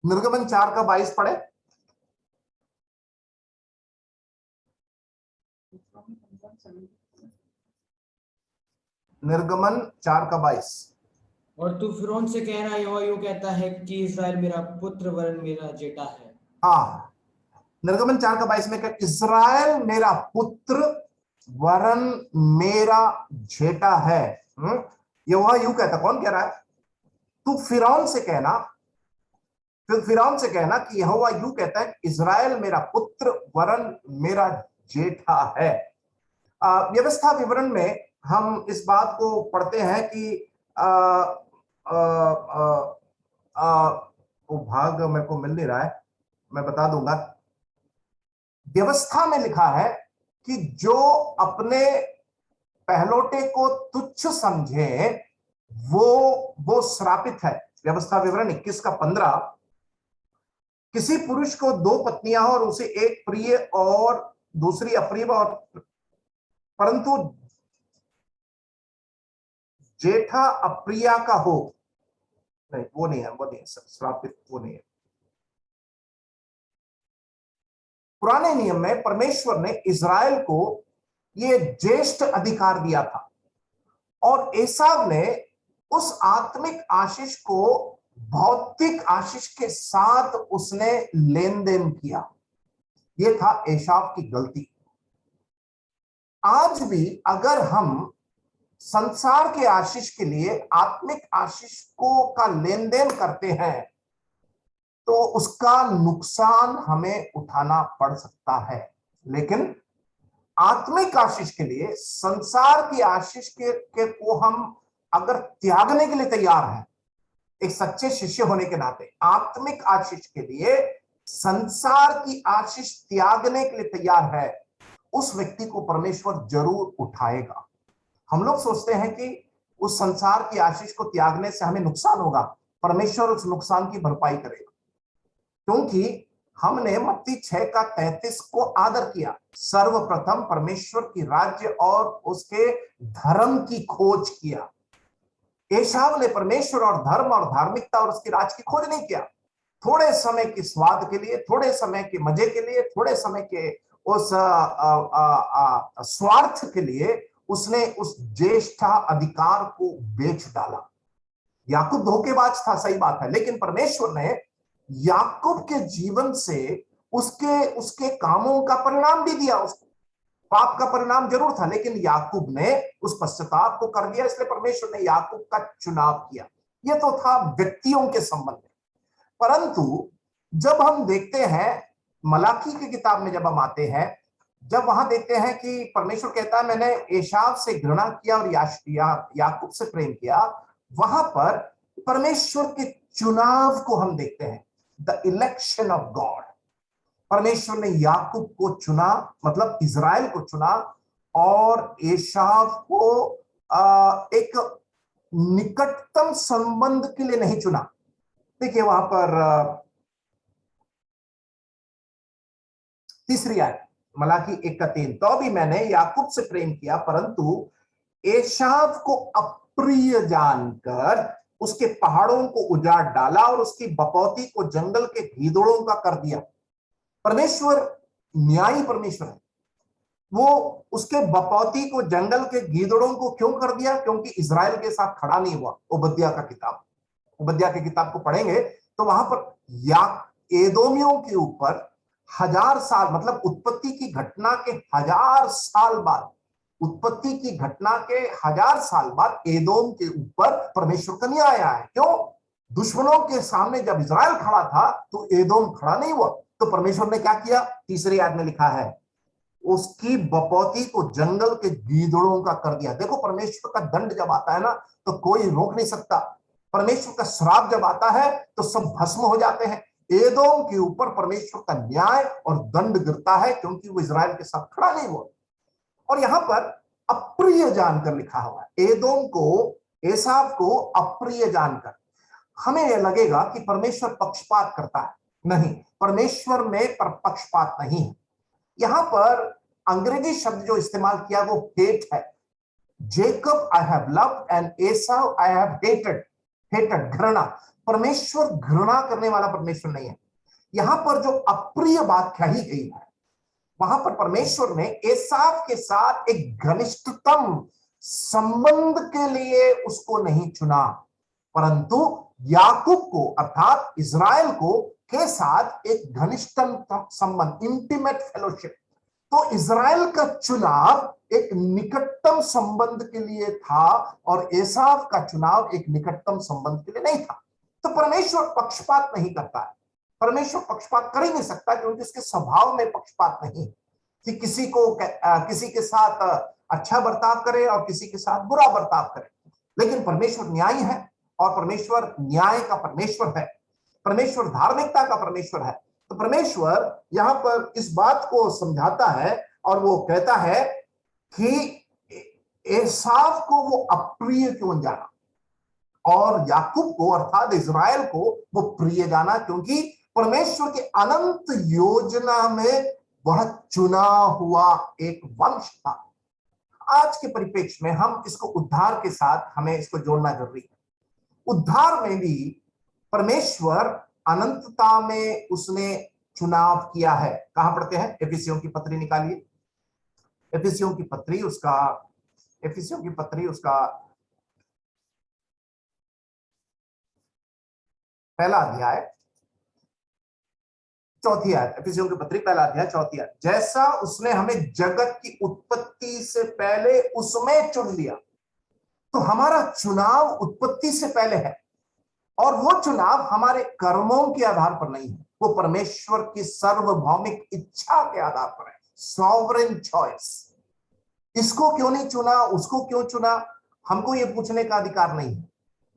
निर्गमन 4 का 22 पढ़े। निर्गमन 4 का 22। और तू फिरौन से कह रहा है, यहोवा यूं कहता है कि इस्राएल मेरा पुत्र वरन मेरा जेठा है। हाँ, निर्गमन 4 का 22 में कहा, इस्राएल मेरा पुत्र वरन मेरा जेठा है। यहोवा यूं कहता, कौन कह रहा है? तू फिरौन से कहना, फिर फिरौन से कहना कि यहोवा यूं कहता है, इस्राएल मेरा पुत्र वरन मेरा जेठा है। व्यवस्था विवरण में हम इस बात को पढ़ते हैं कि आ, आ, आ, आ, वो भाग मेरे को मिल नहीं रहा है, मैं बता दूंगा। व्यवस्था में लिखा है कि जो अपने पहलौठे को तुच्छ समझे वो श्रापित है। व्यवस्था विवरण 21 का 15। किसी पुरुष को 2 पत्नियां हो और उसे एक प्रिय और दूसरी अप्रिय, और परंतु जेठा अप्रिया का हो, नहीं वो नहीं है, वो नहीं है श्रापित, वो नहीं है। पुराने नियम में परमेश्वर ने इज़राइल को ये ज्येष्ठ अधिकार दिया था, और एसाव ने उस आत्मिक आशीष को भौतिक आशीष के साथ उसने लेन देन किया। यह था एसाव की गलती। आज भी अगर हम संसार के आशीष के लिए आत्मिक आशीष को का लेन देन करते हैं तो उसका नुकसान हमें उठाना पड़ सकता है। लेकिन आत्मिक आशीष के लिए, संसार की आशीष के को हम अगर त्यागने के लिए तैयार हैं, एक सच्चे शिष्य होने के नाते आत्मिक आशीष के लिए संसार की आशीष त्यागने के लिए तैयार है, उस व्यक्ति को परमेश्वर जरूर उठाएगा। हम लोग सोचते हैं कि उस संसार की आशीष को त्यागने से हमें नुकसान होगा, परमेश्वर उस नुकसान की भरपाई करेगा, क्योंकि हमने मत्ती 6:33 को आदर किया। सर्वप्रथम परमेश्वर की राज्य और उसके धर्म की खोज किया। एसाव ने परमेश्वर और धर्म और धार्मिकता और उसकी राज की खोज नहीं किया। थोड़े समय के स्वाद के लिए, थोड़े समय के मजे के लिए, थोड़े समय के उस स्वार्थ के लिए उसने उस ज्येष्ठ अधिकार को बेच डाला। याकूब धोखेबाज था, सही बात है, लेकिन परमेश्वर ने याकूब के जीवन से उसके कामों का परिणाम भी दिया। उसको पाप का परिणाम जरूर था, लेकिन याकूब ने उस पश्चाताप को कर दिया, इसलिए परमेश्वर ने याकूब का चुनाव किया। यह तो था व्यक्तियों के संबंध में। परंतु जब हम देखते हैं मलाकी की किताब में, जब हम आते हैं, जब वहां देखते हैं कि परमेश्वर कहता है मैंने एसाव से घृणा किया और याकूब से प्रेम किया, वहां पर परमेश्वर के चुनाव को हम देखते हैं, द इलेक्शन ऑफ गॉड। परमेश्वर ने याकूब को चुना, मतलब इज़राइल को चुना, और एसाव को एक निकटतम संबंध के लिए नहीं चुना। देखिए वहां पर तीसरी आयत मलाकी 1:3, तो भी मैंने याकूब से प्रेम किया परंतु एसाव को अप्रिय जानकर उसके पहाड़ों को उजाड़ डाला और उसकी बपौती को जंगल के गीदड़ों का कर दिया। परमेश्वर न्यायी परमेश्वर है। वो उसके बपौती को जंगल के गीदड़ों को क्यों कर दिया? क्योंकि इज़राइल के साथ खड़ा नहीं हुआ। ओबद्याह की किताब को पढ़ेंगे तो वहां पर एदोमियों के ऊपर 1000 साल, मतलब उत्पत्ति की घटना के 1000 साल बाद, उत्पत्ति की घटना के 1000 साल बाद एदोम के ऊपर परमेश्वर का न्याय आया है। क्यों? दुश्मनों के सामने जब इज़राइल खड़ा था तो एदोम खड़ा नहीं हुआ। तो परमेश्वर ने क्या किया? तीसरी आयत में लिखा है उसकी बपौती को जंगल के गीदड़ों का कर दिया। देखो परमेश्वर का दंड जब आता है ना तो कोई रोक नहीं सकता। परमेश्वर का श्राप जब आता है तो सब भस्म हो जाते हैं। एदोम के ऊपर परमेश्वर का न्याय और दंड गिरता है क्योंकि वो इज़राइल के साथ खड़ा नहीं हुआ। और यहां पर अप्रिय जानकर लिखा हुआ है, एदोम को, एसाव को अप्रिय जानकर। हमें यह लगेगा कि परमेश्वर पक्षपात करता है, नहीं, परमेश्वर में पक्षपात नहीं है। यहां पर अंग्रेजी शब्द जो इस्तेमाल किया वो हेट है। Jacob I have loved and Esau I have hated. Hated, घृणा। परमेश्वर घृणा करने वाला परमेश्वर नहीं है। यहां पर जो अप्रिय बात कही गई है, वहां पर परमेश्वर ने एसाव के साथ एक घनिष्ठतम संबंध के लिए उसको नहीं चुना, परंतु याकूब को अर्थात इज़राइल को के साथ एक घनिष्ठतम संबंध, इंटीमेट फेलोशिप। तो इज़राइल का चुनाव एक निकटतम संबंध के लिए था और एसाव का चुनाव एक निकटतम संबंध के लिए नहीं था। तो परमेश्वर पक्षपात नहीं करता है। परमेश्वर पक्षपात कर ही नहीं सकता क्योंकि उसके स्वभाव में पक्षपात नहीं कि किसी के साथ अच्छा बर्ताव करे और किसी के साथ बुरा बर्ताव करे। लेकिन परमेश्वर न्यायी है और परमेश्वर न्याय का परमेश्वर है, परमेश्वर धार्मिकता का परमेश्वर है। तो परमेश्वर यहां पर इस बात को समझाता है और वो कहता है कि एसाव को वो अप्रिय क्यों जाना और याकूब को अर्थात इजराइल को वो प्रिय जाना, क्योंकि परमेश्वर की अनंत योजना में वह चुना हुआ एक वंश था। आज के परिप्रेक्ष्य में हम इसको उद्धार के साथ हमें इसको जोड़ना जरूरी है। उद्धार में भी परमेश्वर अनंतता में उसने चुनाव किया है। कहां पढ़ते हैं? एफिसियों की पत्री निकालिए, एफिसियों की पत्री उसका पहला अध्याय 4 आयत, एफिसियों की पत्री पहला अध्याय 4 आयत। जैसा उसने हमें जगत की उत्पत्ति से पहले उसमें चुन लिया। तो हमारा चुनाव उत्पत्ति से पहले है और वो चुनाव हमारे कर्मों के आधार पर नहीं है, वो परमेश्वर की सार्वभौमिक इच्छा के आधार पर है, सॉवरेन चॉइस। इसको क्यों नहीं चुना, उसको क्यों चुना, हमको ये पूछने का अधिकार नहीं है।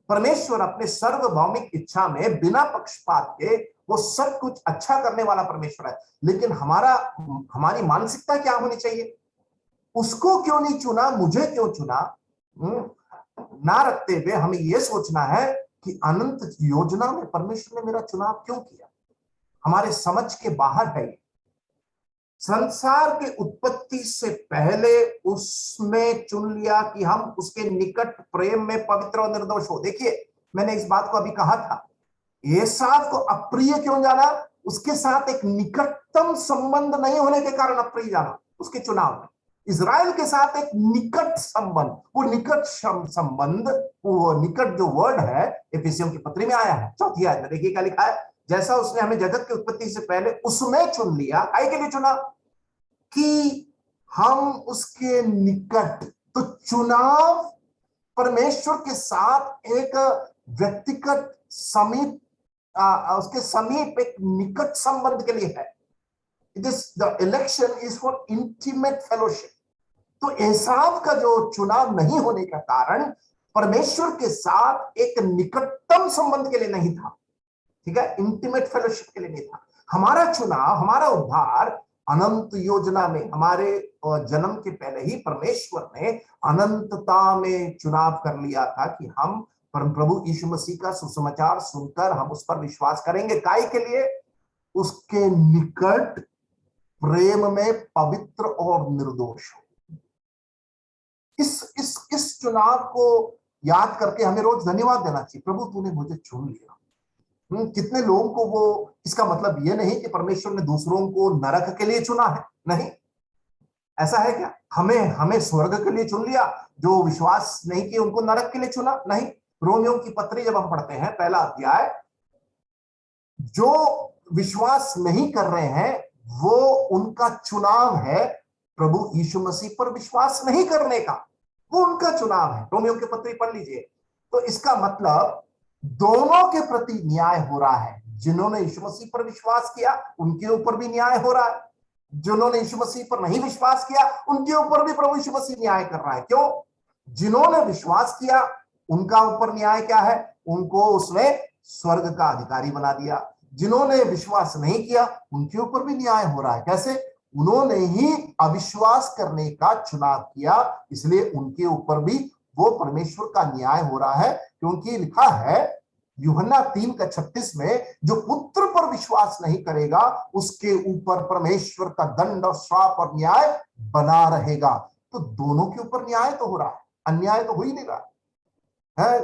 परमेश्वर अपने सार्वभौमिक इच्छा में बिना पक्षपात के वो सब कुछ अच्छा करने वाला परमेश्वर है। लेकिन हमारी मानसिकता क्या होनी चाहिए? उसको क्यों नहीं चुना, मुझे क्यों चुना, ना रखते हुए हमें यह सोचना है कि अनंत योजना में परमेश्वर ने मेरा चुनाव क्यों किया। हमारे समझ के बाहर है। संसार के उत्पत्ति से पहले उसमें चुन लिया कि हम उसके निकट प्रेम में पवित्र और निर्दोष हो। देखिए, मैंने इस बात को अभी कहा था, एसाव को अप्रिय क्यों जाना? उसके साथ एक निकटतम संबंध नहीं होने के कारण अप्रिय जाना उसके चुनाव में। इजराइल के साथ एक निकट संबंध, वो निकट संबंध, वो निकट जो वर्ड है एफिसियों की पत्री में आया है 4 आयत में। देखिए क्या लिखा है, जैसा उसने हमें जगत की उत्पत्ति से पहले उसमें चुन लिया। काहे के लिए चुना? कि हम उसके निकट। तो चुनाव परमेश्वर के साथ एक व्यक्तिगत समीप, उसके समीप एक निकट संबंध के लिए है। It is the election is for intimate fellowship. तो एसाव का जो चुनाव नहीं होने का कारण परमेश्वर के साथ एक निकटतम संबंध के लिए नहीं था, ठीक है, इंटीमेट फेलोशिप के लिए नहीं था। हमारा चुनाव, हमारा उद्धार अनंत योजना में, हमारे जन्म के पहले ही परमेश्वर ने अनंतता में चुनाव कर लिया था कि हम प्रभु यीशु मसीह का सुसमाचार सुनकर हम उस पर विश्वास करेंगे। काय के लिए? उसके निकट प्रेम में पवित्र और निर्दोष हो। इस चुनाव को याद करके हमें रोज धन्यवाद देना चाहिए, प्रभु तूने मुझे चुन लिया। कितने लोगों को वो, इसका मतलब ये नहीं कि परमेश्वर ने दूसरों को नरक के लिए चुना है, नहीं, ऐसा है क्या? हमें स्वर्ग के लिए चुन लिया, जो विश्वास नहीं किए उनको नरक के लिए चुना? नहीं। रोमियों की पत्री जब हम पढ़ते हैं पहला अध्याय, जो विश्वास नहीं कर रहे हैं वो उनका चुनाव है प्रभु यीशु मसीह पर विश्वास नहीं करने का, वो उनका चुनाव है। रोमियों की पत्री पढ़ लीजिए। तो इसका मतलब दोनों के प्रति न्याय हो रहा है। जिन्होंने यीशु मसीह पर विश्वास किया उनके ऊपर भी न्याय हो रहा है, जिन्होंने यीशु मसीह पर नहीं विश्वास किया उनके ऊपर भी प्रभु यीशु मसीह न्याय कर रहा है। क्यों? जिन्होंने विश्वास किया उनका ऊपर न्याय क्या है? उनको उसने स्वर्ग का अधिकारी बना दिया। जिन्होंने विश्वास नहीं किया उनके ऊपर भी न्याय हो रहा है। कैसे? उन्होंने ही अविश्वास करने का चुनाव किया, इसलिए उनके ऊपर भी वो परमेश्वर का न्याय हो रहा है। क्योंकि लिखा है यूहन्ना 3:36 में, जो पुत्र पर विश्वास नहीं करेगा उसके ऊपर परमेश्वर का दंड और श्राप और न्याय बना रहेगा। तो दोनों के ऊपर न्याय तो हो रहा है, अन्याय तो हो ही नहीं रहा है।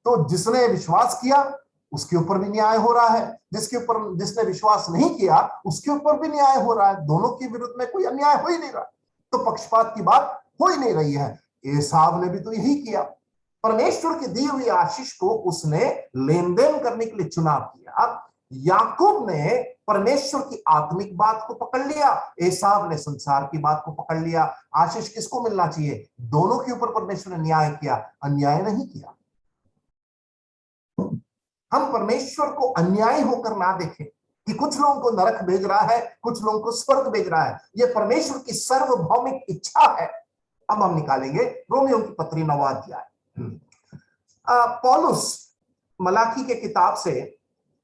तो जिसने विश्वास किया उसके ऊपर भी न्याय हो रहा है, जिसने विश्वास नहीं किया उसके ऊपर भी न्याय हो रहा है। दोनों के विरुद्ध में कोई अन्याय हो ही नहीं रहा, तो पक्षपात की बात हो ही नहीं रही है। एसाव ने भी तो यही किया। परमेश्वर की दी हुई आशीष को उसने लेन देन करने के लिए चुनाव किया। याकूब ने परमेश्वर की आत्मिक बात को पकड़ लिया, एसाव ने संसार की बात को पकड़ लिया। आशीष किसको मिलना चाहिए? दोनों के ऊपर परमेश्वर ने न्याय किया, अन्याय नहीं किया। हम परमेश्वर को अन्यायी होकर ना देखें कि कुछ लोगों को नरक भेज रहा है, कुछ लोगों को स्वर्ग भेज रहा है। यह परमेश्वर की सार्वभौमिक इच्छा है अब हम निकालेंगे रोमियो की पत्री 9वां अध्याय। पौलुस मलाकी के किताब से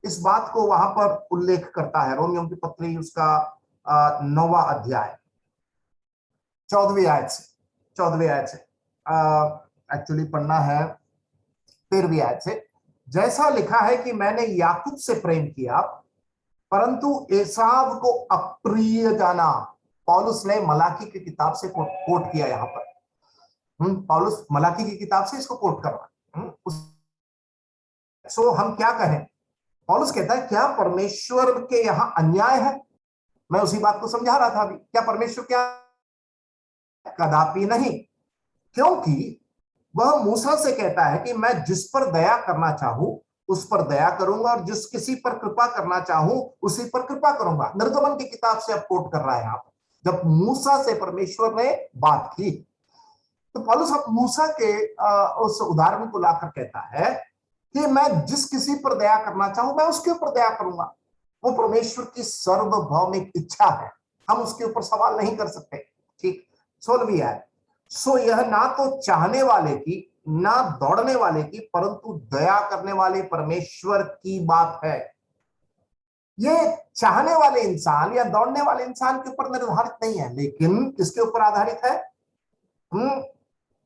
इस बात को वहां पर उल्लेख करता है। रोमियो की पत्री उसका 9वां अध्याय 14वीं आयत से एक्चुअली पढ़ना है 13वीं आयत से। जैसा लिखा है कि मैंने याकूब से प्रेम किया परंतु एसाव को अप्रिय जाना। पौलुस ने मलाकी की किताब से कोट किया यहां पर। पौलुस मलाकी की किताब से इसको कोट कर रहा है। सो हम क्या कहें? पौलुस कहता है क्या परमेश्वर के यहां अन्याय है? मैं उसी बात को समझा रहा था अभी। क्या परमेश्वर क्या? कदापि नहीं, क्योंकि वह मूसा से कहता है कि मैं जिस पर दया करना चाहूं उस पर दया करूंगा और जिस किसी पर कृपा करना चाहूं उसी पर कृपा करूंगा। निर्गमन की किताब से अब कोट कर रहा है यहां पर, जब मूसा से परमेश्वर ने बात की। तो पौलुस अब मूसा के उस उदाहरण को लाकर कहता है कि मैं जिस किसी पर दया करना चाहूं मैं उसके ऊपर दया करूंगा। वो परमेश्वर की सार्वभौमिक इच्छा है, हम उसके ऊपर सवाल नहीं कर सकते। ठीक, 16वीं आयत। सो यह ना तो चाहने वाले की ना दौड़ने वाले की परंतु दया करने वाले परमेश्वर की बात है। ये चाहने वाले इंसान या दौड़ने वाले इंसान के ऊपर निर्धारित नहीं है, लेकिन किसके ऊपर आधारित है?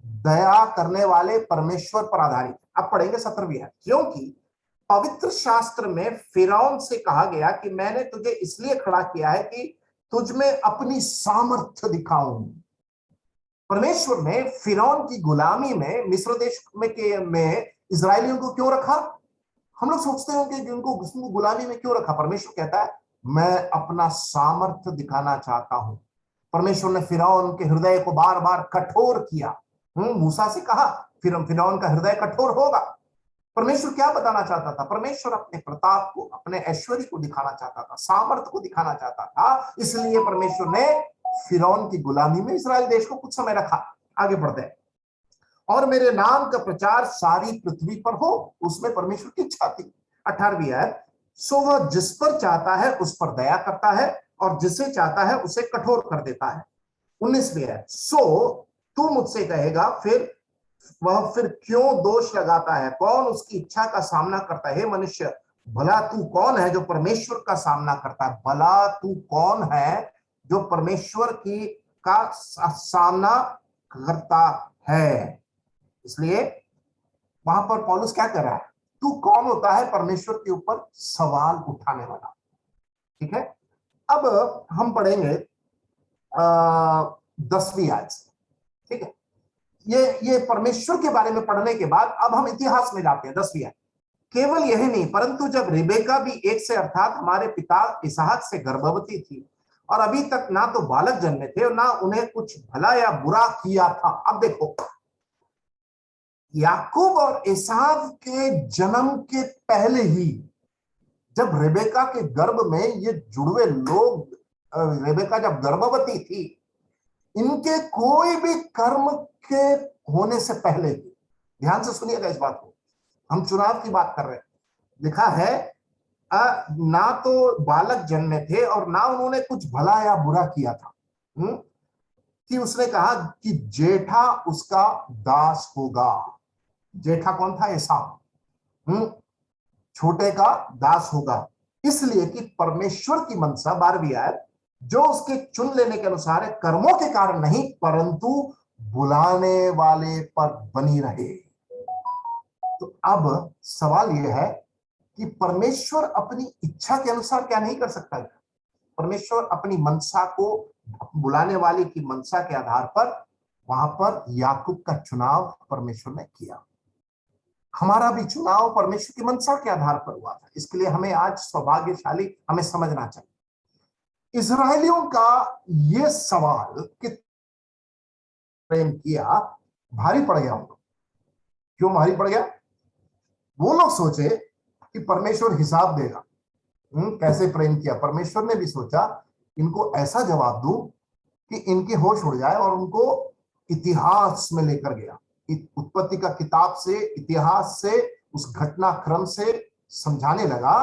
दया करने वाले परमेश्वर पर आधारित। अब पढ़ेंगे 17वीं आयत। क्योंकि पवित्र शास्त्र में फिरौन से कहा गया कि मैंने तुझे इसलिए खड़ा किया है कि तुझ में अपनी सामर्थ्य दिखाऊं। परमेश्वर ने फिरौन की गुलामी में मिस्र देश में इजरायलियों को क्यों रखा? हम लोग सोचते होंगे कि उनको गुलामी में क्यों रखा? परमेश्वर कहता है मैं अपना सामर्थ्य दिखाना चाहता हूं। परमेश्वर ने फिरौन के हृदय को बार बार कठोर किया। मूसा से कहा फिरौन का हृदय कठोर होगा। परमेश्वर क्या बताना चाहता था? परमेश्वर अपने प्रताप को, अपने ऐश्वर्य को दिखाना चाहता था, सामर्थ्य को दिखाना चाहता था। इसलिए परमेश्वर ने फिरौन की गुलामी में इस्राएल देश को कुछ समय रखा। आगे बढ़ते हैं। और मेरे नाम का प्रचार सारी पृथ्वी पर हो, उसमें परमेश्वर की इच्छा थी। 18वीं आयत। सो वह जिस पर चाहता है उस पर दया करता है और जिसे चाहता है उसे कठोर कर देता है। 19वीं आयत। सो तू मुझसे कहेगा वह फिर क्यों दोष लगाता है? कौन उसकी इच्छा का सामना करता है? मनुष्य, भला तू कौन है जो परमेश्वर का सामना करता है? भला तू कौन है जो परमेश्वर की का सामना करता है? इसलिए वहां पर पौलुस क्या कर रहा है? तू कौन होता है परमेश्वर के ऊपर सवाल उठाने वाला? ठीक है, अब हम पढ़ेंगे 10वीं आयत से। ठीक है, ये परमेश्वर के बारे में पढ़ने के बाद अब हम इतिहास में जाते हैं। 10वीं आयत। केवल यही नहीं परंतु जब रिबेका भी एक से अर्थात हमारे पिता इसहाक से गर्भवती थी और अभी तक ना तो बालक जन्मे थे और ना उन्हें कुछ भला या बुरा किया था। अब देखो, याकूब और एसाव के जन्म के पहले ही जब रेबेका के गर्भ में ये जुड़वे लोग, रेबेका जब गर्भवती थी, इनके कोई भी कर्म के होने से पहले ही, ध्यान से सुनिएगा इस बात को, हम चुनाव की बात कर रहे हैं। लिखा है ना तो बालक जन्मे थे और ना उन्होंने कुछ भला या बुरा किया था। कि उसने कहा कि जेठा उसका दास होगा। जेठा कौन था? एसाव। छोटे का दास होगा, इसलिए कि परमेश्वर की मनसा 12वीं आयत जो उसके चुन लेने के अनुसार है, कर्मों के कारण नहीं परंतु बुलाने वाले पर बनी रहे। तो अब सवाल यह है कि परमेश्वर अपनी इच्छा के अनुसार क्या नहीं कर सकता है? परमेश्वर अपनी मनसा को, बुलाने वाले की मनसा के आधार पर वहां पर याकूब का चुनाव परमेश्वर ने किया। हमारा भी चुनाव परमेश्वर की मनसा के आधार पर हुआ था। इसके लिए हमें आज सौभाग्यशाली हमें समझना चाहिए। इजरायलियों का यह सवाल कि प्रेम किया भारी पड़ गया उनको। क्यों भारी पड़ गया? वो लोग सोचे कि परमेश्वर हिसाब देगा। कैसे प्रेम किया? परमेश्वर ने भी सोचा इनको ऐसा जवाब दूं कि इनके होश उड़ जाए और उनको इतिहास में लेकर गया। उत्पत्ति का किताब से, इतिहास से, उस घटनाक्रम से समझाने लगा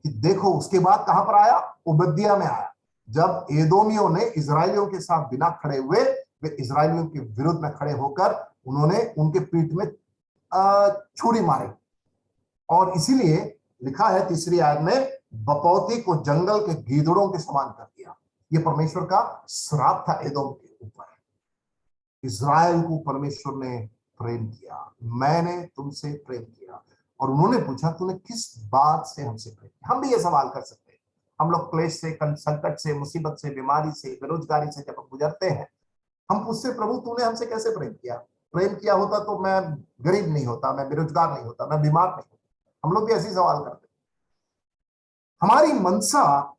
कि देखो उसके बाद कहां पर आया? ओबद्याह में आया, जब एदोमियों ने इजरायलियों के साथ बिना खड़े हुए वे इजरायलियों के विरुद्ध में खड़े होकर उन्होंने उनके पीठ में छुरी मारी। और इसीलिए लिखा है 3री आयत में, बपौती को जंगल के गीदड़ों के समान कर दिया। यह परमेश्वर का श्राप था एदोम के ऊपर। इज़राइल को परमेश्वर ने प्रेम किया, मैंने तुमसे प्रेम किया। और उन्होंने पूछा, तूने किस बात से हमसे प्रेम किया? हम भी ये सवाल कर सकते हैं। हम लोग क्लेश से, संकट से, मुसीबत से, बीमारी से, बेरोजगारी से जब गुजरते हैं, हम पूछते, प्रभु तूने हमसे कैसे प्रेम किया? प्रेम किया होता तो मैं गरीब नहीं होता, मैं बेरोजगार नहीं होता, मैं बीमार नहीं होता। हम लोग भी ऐसे सवाल करते हैं। हमारी मनसा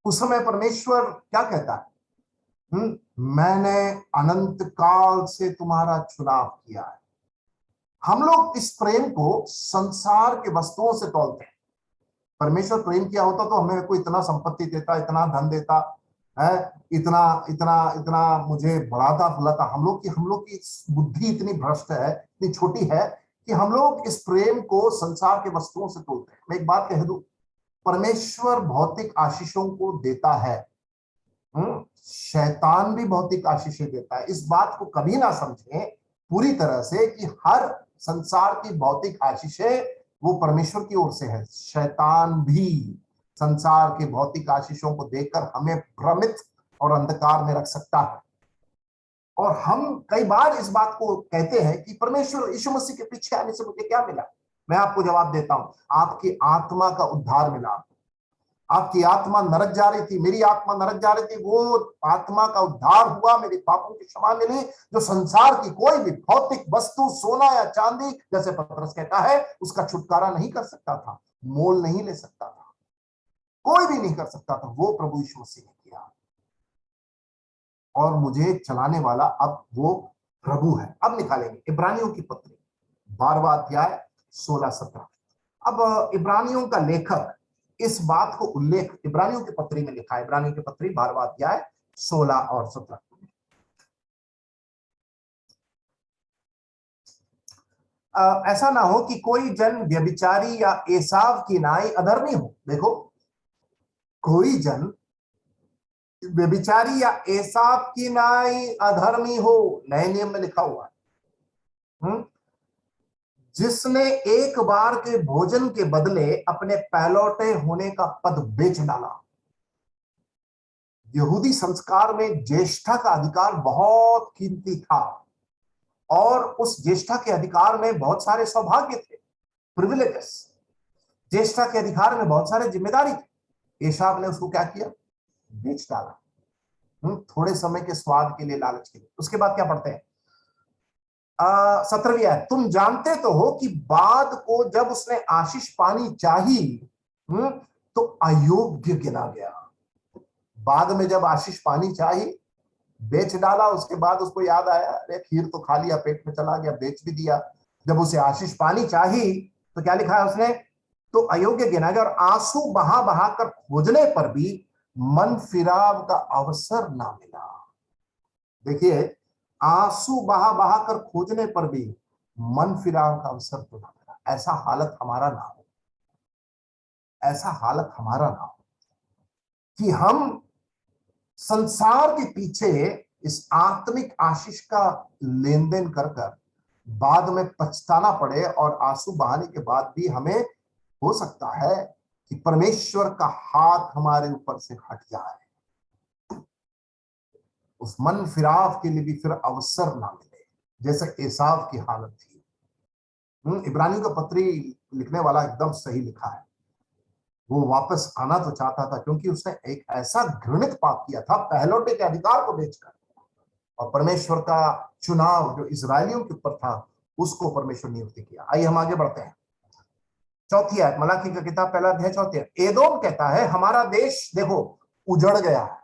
उस समय परमेश्वर क्या कहता है? मैंने अनंत काल से तुम्हारा चुनाव किया है। हम लोग इस प्रेम को संसार के वस्तुओं से तौलते हैं। परमेश्वर प्रेम किया होता तो हमें कोई इतना संपत्ति देता, इतना धन देता है, इतना इतना इतना मुझे बढ़ाता फुलाता। हम लोग की बुद्धि इतनी भ्रष्ट है, इतनी छोटी है कि हम लोग इस प्रेम को संसार के वस्तुओं से तोलते हैं। मैं एक बात कह दूं, परमेश्वर भौतिक आशीषों को देता है, शैतान भी भौतिक आशीषें देता है। इस बात को कभी ना समझें पूरी तरह से कि हर संसार की भौतिक आशीषें वो परमेश्वर की ओर से है। शैतान भी संसार के भौतिक आशीषों को देखकर हमें भ्रमित और अंधकार में रख सकता है। और हम कई बार इस बात को कहते हैं कि परमेश्वर यीशु मसीह के पीछे आने से मुझे क्या मिला? मैं आपको जवाब देता हूं, आपकी आत्मा का उद्धार मिला। आपकी आत्मा नरक जा रही थी, मेरी आत्मा नरक जा रही थी, वो आत्मा का उद्धार हुआ, मेरे पापों की क्षमा मिली, जो संसार की कोई भी भौतिक वस्तु, सोना या चांदी, जैसे पतरस कहता है, उसका छुटकारा नहीं कर सकता था, मोल नहीं ले सकता था, कोई भी नहीं कर सकता था। वो प्रभु यीशु मसीह ने किया, और मुझे चलाने वाला अब वो प्रभु है। अब निकालेंगे इब्रानियों की पत्री 12वां अध्याय 16-17। अब इब्रानियों का लेखक इस बात को उल्लेख इब्रानियों की पत्री में लिखा है। इब्रानियों की पत्री 12वां अध्याय 16 और 17। ऐसा ना हो कि कोई जन व्यभिचारी या एसाव की नाई अधर्मी हो। देखो, कोई जन व्यभिचारी या एसाव की नाई अधर्मी हो, नए नियम में लिखा हुआ है, जिसने एक बार के भोजन के बदले अपने पहलौठे होने का पद बेच डाला। यहूदी संस्कार में ज्येष्ठा का अधिकार बहुत कीमती था, और उस ज्येष्ठा के अधिकार में बहुत सारे सौभाग्य थे, प्रिविलेजेस। ज्येष्ठा के अधिकार में बहुत सारे जिम्मेदारी थे। एसाव ने उसको क्या किया? बेच डाला, थोड़े समय के स्वाद के लिए, लालच के लिए। उसके बाद क्या पढ़ते हैं? 17वीं आयत, तुम जानते तो हो कि बाद को जब उसने आशीष पानी चाही, तो अयोग्य गिना गया। बाद में जब आशीष पानी चाही, बेच डाला। उसके बाद उसको याद आया, अरे खीर तो खा लिया, पेट में चला गया, बेच भी दिया। जब उसे आशीष पानी चाही तो क्या लिखा है उसने? तो अयोग्य गिना गया, और आंसू बहा बहा कर खोजने पर भी मन फिराव का अवसर ना मिला। देखिए, आंसू बहा बहा कर खोजने पर भी मन फिराव का अवसर तो ना मिला। ऐसा हालत हमारा ना हो, ऐसा हालत हमारा ना हो कि हम संसार के पीछे इस आत्मिक आशीष का लेन देन कर बाद में पछताना पड़े, और आंसू बहाने के बाद भी हमें हो सकता है कि परमेश्वर का हाथ हमारे ऊपर से हट जाए। उस मन फिराव के लिए भी फिर अवसर ना मिले, जैसे एसाव की हालत थी। इब्रानियों का पत्री लिखने वाला एकदम सही लिखा है। वो वापस आना तो चाहता था, क्योंकि उसने एक ऐसा घृणित पाप किया था, पहलौठे के अधिकार को बेचकर, और परमेश्वर का चुनाव जो इजरायलियों के ऊपर था, उसको परमेश्वर ने नियुक्त किया। आइए हम आगे बढ़ते हैं। 4वीं आयत, मलाकी का किताब 1 अध्याय 4 आयत। एदोम कहता है, हमारा देश देखो उजड़ गया है।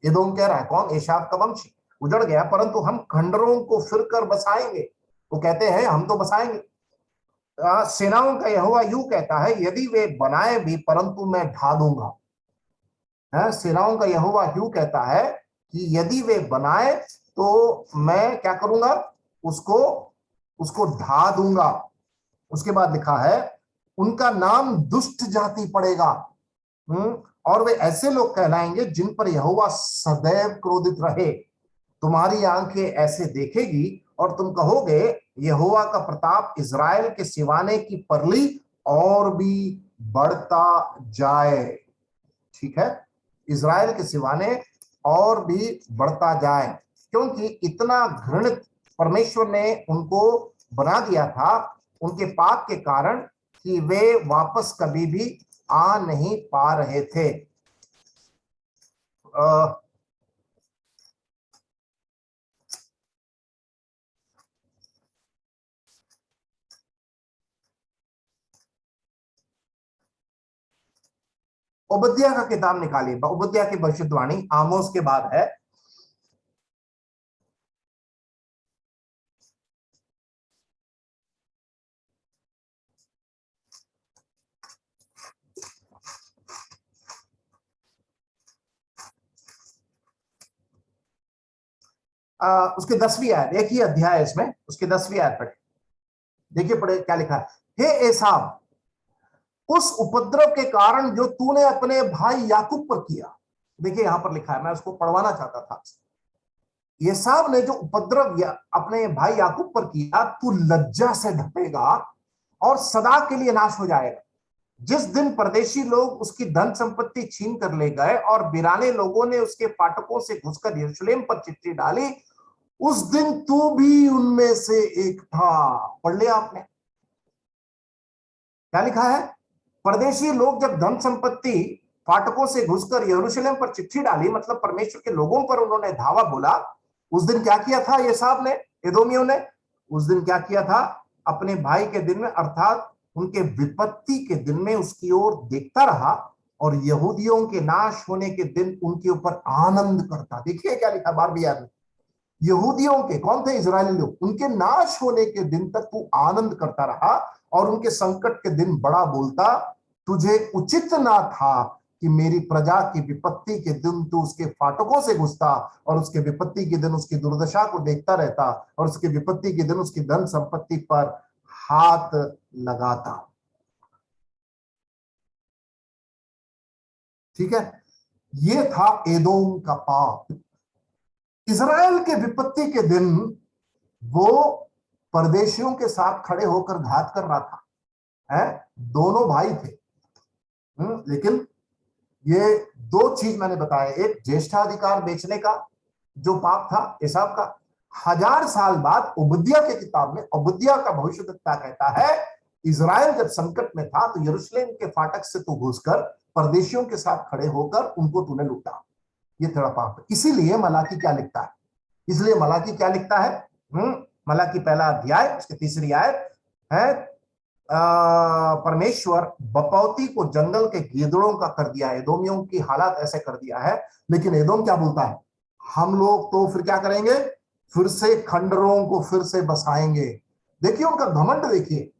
एदोम कह रहा है, कौन? एसाव का वंश उजड़ गया, परंतु हम खंडरों को फिर कर बसाएंगे। वो कहते हैं हम तो बसाएंगे। सेनाओं का यहोवा यूं कहता है, यदि वे बनाए भी, परंतु मैं ढा दूंगा। सेनाओं का यहोवा यूं कहता है कि यदि वे बनाए तो मैं क्या करूंगा? उसको ढा दूंगा। उसके बाद लिखा है, उनका नाम दुष्ट जाति पड़ेगा, और वे ऐसे लोग कहलाएंगे जिन पर यहोवा सदैव क्रोधित रहे। तुम्हारी आंखें ऐसे देखेगी और तुम कहोगे यहोवा का प्रताप इज़राइल के सिवाने की परली और भी बढ़ता जाए। ठीक है, इज़राइल के सिवाने और भी बढ़ता जाए, क्योंकि इतना घृणित परमेश्वर ने उनको बना दिया था उनके पाप के कारण कि वे वापस कभी भी आ नहीं पा रहे थे। ओबद्याह का किताब निकालिए, ओबद्याह की भविष्यवाणी आमोस के बाद है। उसके 10वीं आयत, एक ही अध्याय है इसमें, उसके 10वीं आयत पढ़े, देखिए पढ़े क्या लिखा है। हे एसाव, उस उपद्रव के कारण जो तूने अपने भाई याकूब पर किया, देखिए यहां पर लिखा है, मैं उसको पढ़वाना चाहता था। एसाव ने जो उपद्रव अपने भाई याकूब पर किया, तू लज्जा से ढपेगा और सदा के लिए नाश हो जाएगा। जिस दिन परदेशी लोग उसकी धन संपत्ति छीन कर ले गए और बिराने लोगों ने उसके फाटकों से घुसकर यरूशलेम पर चिट्ठी डाली, उस दिन तू भी उनमें से एक था। पढ़ लिया आपने क्या लिखा है? परदेशी लोग जब धन संपत्ति फाटकों से घुसकर यरूशलेम पर चिट्ठी डाली, मतलब परमेश्वर के लोगों पर उन्होंने धावा बोला, उस दिन क्या किया था ये साहब ने, एदोमियों ने? उस दिन क्या किया था? अपने भाई के दिन में, अर्थात उनके विपत्ति के दिन में उसकी ओर देखता रहा और यहूदियों के नाश होने के दिन उनके ऊपर आनंद करता। देखिए क्या लिखा 12वीं आयत में, यहूदियों के, कौन थे? इजरायली लोग, उनके नाश होने के दिन तक तू आनंद करता रहा और उनके संकट के दिन बड़ा बोलता। तुझे उचित ना था कि मेरी प्रजा की विपत्ति के दिन तू उसके फाटकों से घुसता और उसके विपत्ति के दिन उसकी दुर्दशा को देखता रहता और उसके विपत्ति के दिन उसकी धन संपत्ति पर हाथ लगाता। ठीक है, ये था एदोम का पाप। इजराइल के विपत्ति के दिन वो परदेशियों के साथ खड़े होकर घात कर रहा था, है? दोनों भाई थे। लेकिन ये दो चीज मैंने बताया, एक ज्येष्ठाधिकार बेचने का जो पाप था एसाव का, 1000 साल बाद ओबद्याह के किताब में ओबद्याह का भविष्यवक्ता कहता है इजराइल जब संकट में था तो यरूशलेम के फाटक से तू घुसकर परदेशियों के साथ खड़े होकर उनको तूने लूटा। ये तेरा पाप है। इसीलिए मलाकी क्या लिखता है? इसलिए मलाकी क्या लिखता है? मलाकी पहला अध्याय उसके 3री आयत है, परमेश्वर बपौती को जंगल के गीदड़ों का कर दिया है, एदोमियों की हालत ऐसे कर दिया है। लेकिन एदोम क्या बोलता है? हम लोग तो फिर क्या करेंगे? फिर से खंडरों को फिर से बसाएंगे। देखिए उनका घमंड, देखिए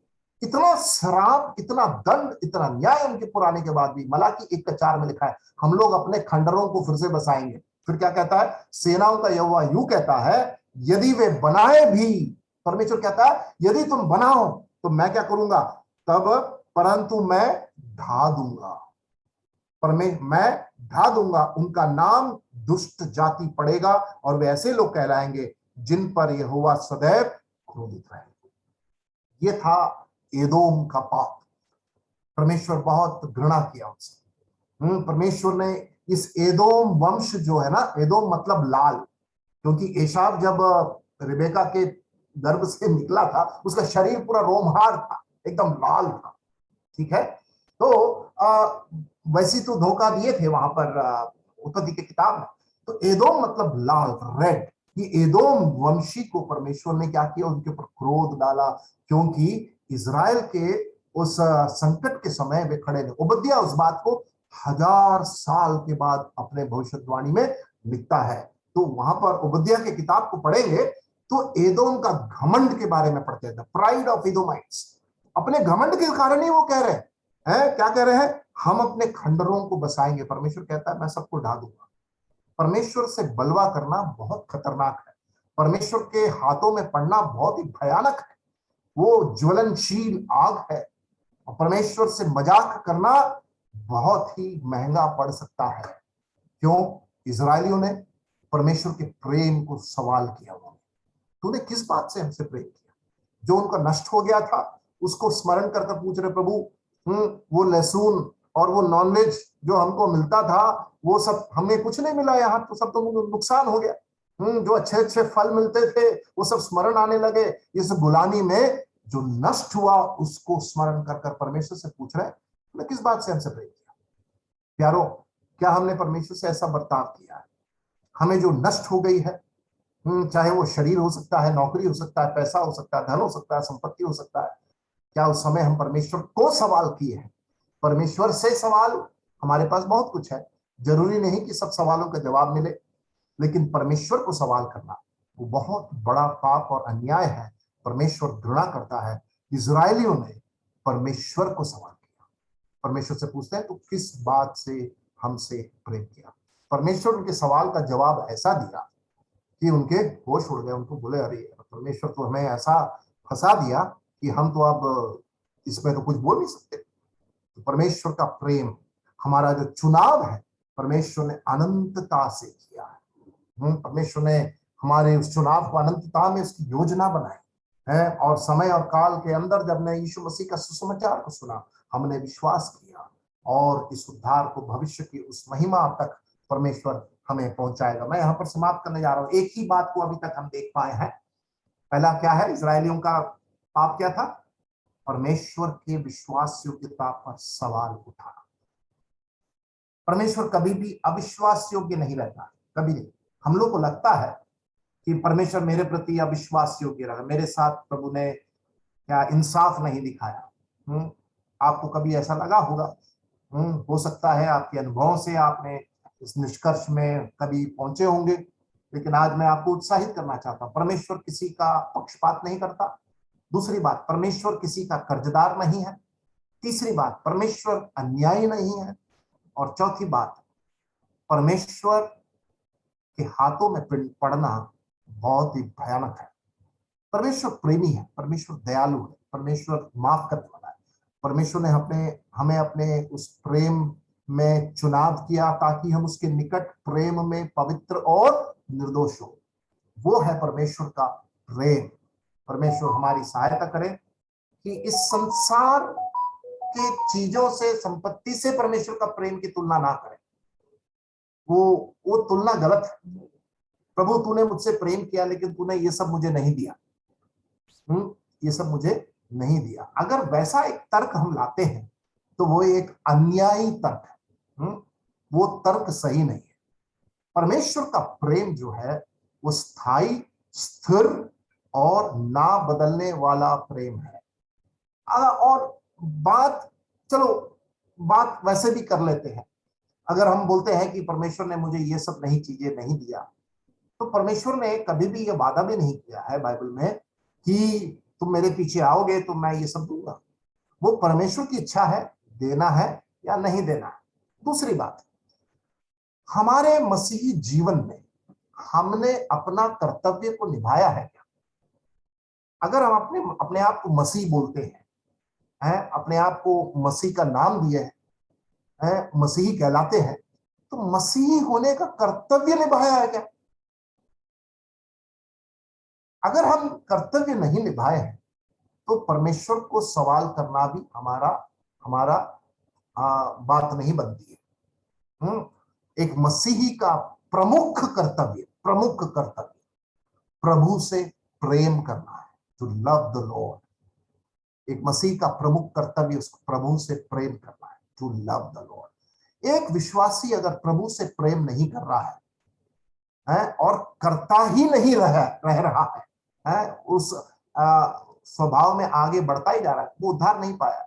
इतना श्राप, इतना दंड, इतना न्याय उनके पुराने के बाद भी। मलाकी 1:4 में लिखा है हम लोग अपने खंडरों को फिर से बसाएंगे। फिर क्या कहता है? सेनाओं का यहोवा यूं कहता है, यदि वे बनाए भी, परमेश्वर कहता है यदि तुम बनाओ तो मैं क्या करूंगा तब, परंतु मैं ढा दूंगा। पर मैं ढा दूंगा, उनका नाम दुष्ट जाति पड़ेगा और वे ऐसे लोग कहलाएंगे जिन पर यहोवा सदैव क्रोधित रहेगा। ये था एदोम का पाप। परमेश्वर बहुत घृणा किया उनसे। परमेश्वर ने इस एदोम वंश जो है ना, एदोम मतलब लाल, क्योंकि एसाव जब रिबेका के गर्भ से निकला था उसका शरीर पूरा रोमहार था, एकदम लाल था। ठीक है, तो वैसी तो धोखा दिए थे वहां पर उत्पत्ति के किताब में। तो एदोम मतलब लाल, रेड। ये एदोम वंशी को परमेश्वर ने क्या किया? उनके ऊपर क्रोध डाला, क्योंकि इजराइल के उस संकट के समय वे खड़े थे। ओबद्याह उस बात को 1000 साल के बाद अपने भविष्यवाणी में लिखता है। तो वहां पर ओबद्याह के किताब को पढ़ेंगे तो एदोम का घमंड के बारे में पढ़ते थे, प्राइड ऑफ एदोमाइट्स। अपने घमंड के कारण ही वो कह रहे हैं, क्या कह रहे हैं? हम अपने खंडरों को बसाएंगे। परमेश्वर कहता है मैं सबको ढा दूंगा। परमेश्वर से बलवा करना बहुत खतरनाक है। परमेश्वर के हाथों में पड़ना बहुत ही भयानक है। वो ज्वलनशील आग है और परमेश्वर से मजाक करना बहुत ही महंगा पड़ सकता है। क्यों? इजरायलियों ने परमेश्वर के प्रेम को सवाल किया उन्होंने, तूने किस बात से हमसे प्रेम किया? जो उनका नष्ट हो गया था उसको स्मरण कर पूछ रहे, प्रभु वो लहसुन और वो नॉनवेज जो हमको मिलता था वो सब हमें कुछ नहीं मिला, यहाँ तो सब तो नुकसान हो गया। जो अच्छे अच्छे फल मिलते थे वो सब स्मरण आने लगे। इस गुलामी में जो नष्ट हुआ उसको स्मरण कर परमेश्वर से पूछ रहे, तुमने किस बात से हमसे प्रेम किया? प्यारो, क्या हमने परमेश्वर से ऐसा बर्ताव किया है? हमें जो नष्ट हो गई है, चाहे वो शरीर हो सकता है, नौकरी हो सकता है, पैसा हो सकता है, धन हो सकता है, संपत्ति हो सकता है, क्या उस समय हम परमेश्वर को सवाल किए हैं? परमेश्वर से सवाल, हमारे पास बहुत कुछ है, जरूरी नहीं कि सब सवालों का जवाब मिले, लेकिन परमेश्वर को सवाल करना वो बहुत बड़ा पाप और अन्याय है। परमेश्वर घृणा करता है। इजरायलियों ने परमेश्वर को सवाल किया, परमेश्वर से पूछते हैं तो किस बात से हमसे प्रेम किया? परमेश्वर उनके सवाल का जवाब ऐसा दिया कि उनके होश उड़ गए। उनको बोले, अरे परमेश्वर तो हमें ऐसा फंसा दिया कि हम तो अब इसमें तो कुछ बोल नहीं सकते। तो परमेश्वर का प्रेम, हमारा जो चुनाव है, परमेश्वर ने अनंतता से किया है। परमेश्वर ने हमारे उस चुनाव को अनंतता में उसकी योजना बनाई है, और समय और काल के अंदर जब ने यीशु मसीह का सुसमाचार को सुना, हमने विश्वास किया, और इस उद्धार को भविष्य की उस महिमा तक परमेश्वर हमें पहुंचाएगा। मैं यहाँ पर समाप्त करने जा रहा हूँ। एक ही बात को अभी तक हम देख पाए हैं। पहला क्या है? इजरायलियों का पाप क्या था? परमेश्वर के विश्वास योग्यता पर सवाल उठाना। परमेश्वर कभी भी अविश्वास योग्य नहीं रहता, कभी नहीं। हम लोग को लगता है कि परमेश्वर मेरे प्रति अविश्वास योग्य रहा, मेरे साथ प्रभु ने क्या इंसाफ नहीं दिखाया। आपको कभी ऐसा लगा होगा? हो सकता है आपके अनुभवों से आपने इस निष्कर्ष में कभी पहुंचे होंगे, लेकिन आज मैं आपको उत्साहित करना चाहता हूं, परमेश्वर किसी का पक्षपात नहीं करता। दूसरी बात, परमेश्वर किसी का कर्जदार नहीं है। तीसरी बात, परमेश्वर अन्यायी नहीं है। और चौथी बात, परमेश्वर के हाथों में पड़ना बहुत ही भयानक है। परमेश्वर प्रेमी है, परमेश्वर दयालु है, परमेश्वर माफ करने वाला है। परमेश्वर ने हमें अपने उस प्रेम में चुनाव किया ताकि हम उसके निकट प्रेम में पवित्र और निर्दोष हो। वो है परमेश्वर का प्रेम। परमेश्वर हमारी सहायता करे कि इस संसार के चीजों से, संपत्ति से परमेश्वर का प्रेम की तुलना ना करें। वो तुलना गलत है। प्रभु तूने मुझसे प्रेम किया, लेकिन तूने ये सब मुझे नहीं दिया। ये सब मुझे नहीं दिया। अगर वैसा एक तर्क हम लाते हैं तो वो एक अन्यायी तर्क है। वो तर्क सही नहीं है। परमेश्वर का प्रेम जो है वो स्थायी, स्थिर और ना बदलने वाला प्रेम है। और बात वैसे भी कर लेते हैं। अगर हम बोलते हैं कि परमेश्वर ने मुझे ये सब चीजें नहीं दिया, तो परमेश्वर ने कभी भी ये वादा भी नहीं किया है बाइबल में कि तुम मेरे पीछे आओगे तो मैं ये सब दूंगा। वो परमेश्वर की इच्छा है, देना है या नहीं देना है। दूसरी बात, हमारे मसीही जीवन में हमने अपना कर्तव्य को निभाया है क्या? अगर हम अपने आप को मसीह बोलते हैं, अपने आप को मसीह का नाम दिए हैं, मसीही कहलाते हैं, तो मसीही होने का कर्तव्य निभाया है क्या? अगर हम कर्तव्य नहीं निभाए हैं तो परमेश्वर को सवाल करना भी हमारा बात नहीं बनती है। एक मसीही का प्रमुख कर्तव्य प्रभु से प्रेम करना है, टू लव द लॉर्ड। एक मसीह का प्रमुख कर्तव्य उस प्रभु से प्रेम करना है, टू लव द लॉर्ड। एक विश्वासी अगर प्रभु से प्रेम नहीं कर रहा है और करता ही नहीं रह रहा है, उस स्वभाव में आगे बढ़ता ही जा रहा है, वो उद्धार नहीं पाया।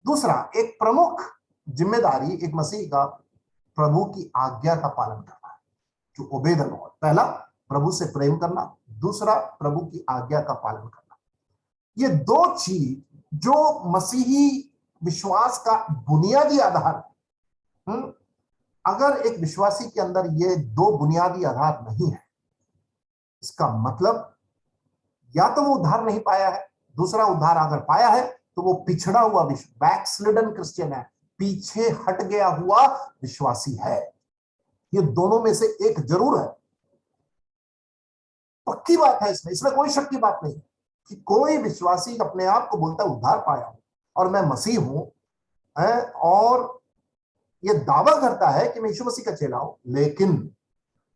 दूसरा, एक प्रमुख जिम्मेदारी एक मसीह का प्रभु की आज्ञा का पालन करना है, टू ओबे द लॉर्ड। पहला, प्रभु से प्रेम करना। दूसरा, प्रभु की आज्ञा का पालन करना। ये दो चीज जो मसीही विश्वास का बुनियादी आधार है। अगर एक विश्वासी के अंदर ये दो बुनियादी आधार नहीं है, इसका मतलब या तो वो उद्धार नहीं पाया है, दूसरा, उद्धार अगर पाया है तो वो पिछड़ा हुआ बैकस्लिडन क्रिश्चियन है, पीछे हट गया हुआ विश्वासी है। ये दोनों में से एक जरूर है, पक्की बात है। इसमें कोई शक की बात नहीं कि कोई विश्वासी अपने आप को बोलता उद्धार पाया हूं और मैं मसीह हूं, और ये दावा करता है कि मैं यीशु मसीह का चेला हूं, लेकिन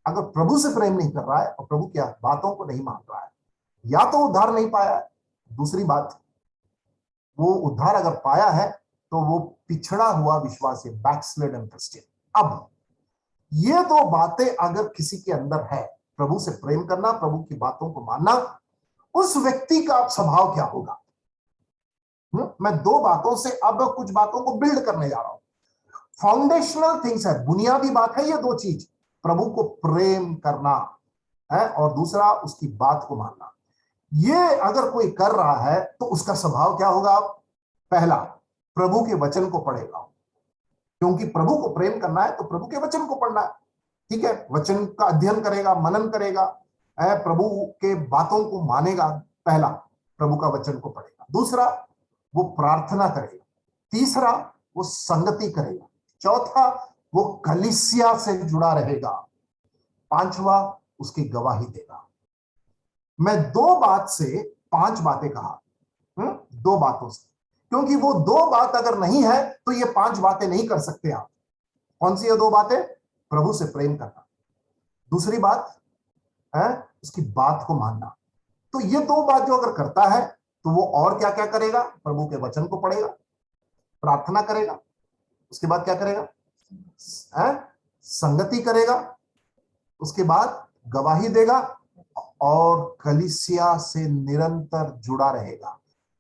अगर प्रभु से प्रेम नहीं कर रहा है और प्रभु की बातों को नहीं मान रहा है, या तो उद्धार नहीं पाया है, दूसरी बात वो उद्धार अगर पाया है तो वो पिछड़ा हुआ विश्वासी, बैकस्लिडन क्रिश्चियन। अब ये दो बातें अगर किसी के अंदर है, प्रभु से प्रेम करना, प्रभु की बातों को मानना, उस व्यक्ति का स्वभाव क्या होगा। मैं दो बातों से अब कुछ बातों को बिल्ड करने जा रहा हूं। फाउंडेशनल थिंग्स है, बुनियादी बात है ये दो चीज, प्रभु को प्रेम करना है और दूसरा उसकी बात को मानना। ये अगर कोई कर रहा है तो उसका स्वभाव क्या होगा। पहला, प्रभु के वचन को पढ़ेगा, क्योंकि प्रभु को प्रेम करना है तो प्रभु के वचन को पढ़ना है, ठीक है। वचन का अध्ययन करेगा, मनन करेगा, प्रभु के बातों को मानेगा। पहला, प्रभु का वचन को पढ़ेगा। दूसरा, वो प्रार्थना करेगा। तीसरा, वो संगति करेगा। चौथा, वो कलीसिया से जुड़ा रहेगा। पांचवा, उसकी गवाही देगा। मैं दो बात से पांच बातें कहा, दो बातों से, क्योंकि वो दो बात अगर नहीं है तो ये पांच बातें नहीं कर सकते आप। कौन सी ये दो बातें। प्रभु से प्रेम करना, दूसरी बात है उसकी बात को मानना। तो ये दो बात जो अगर करता है तो वो और क्या क्या करेगा। प्रभु के वचन को पढ़ेगा, प्रार्थना करेगा, उसके बाद क्या करेगा, संगति करेगा, उसके बाद गवाही देगा और कलीसिया से निरंतर जुड़ा रहेगा।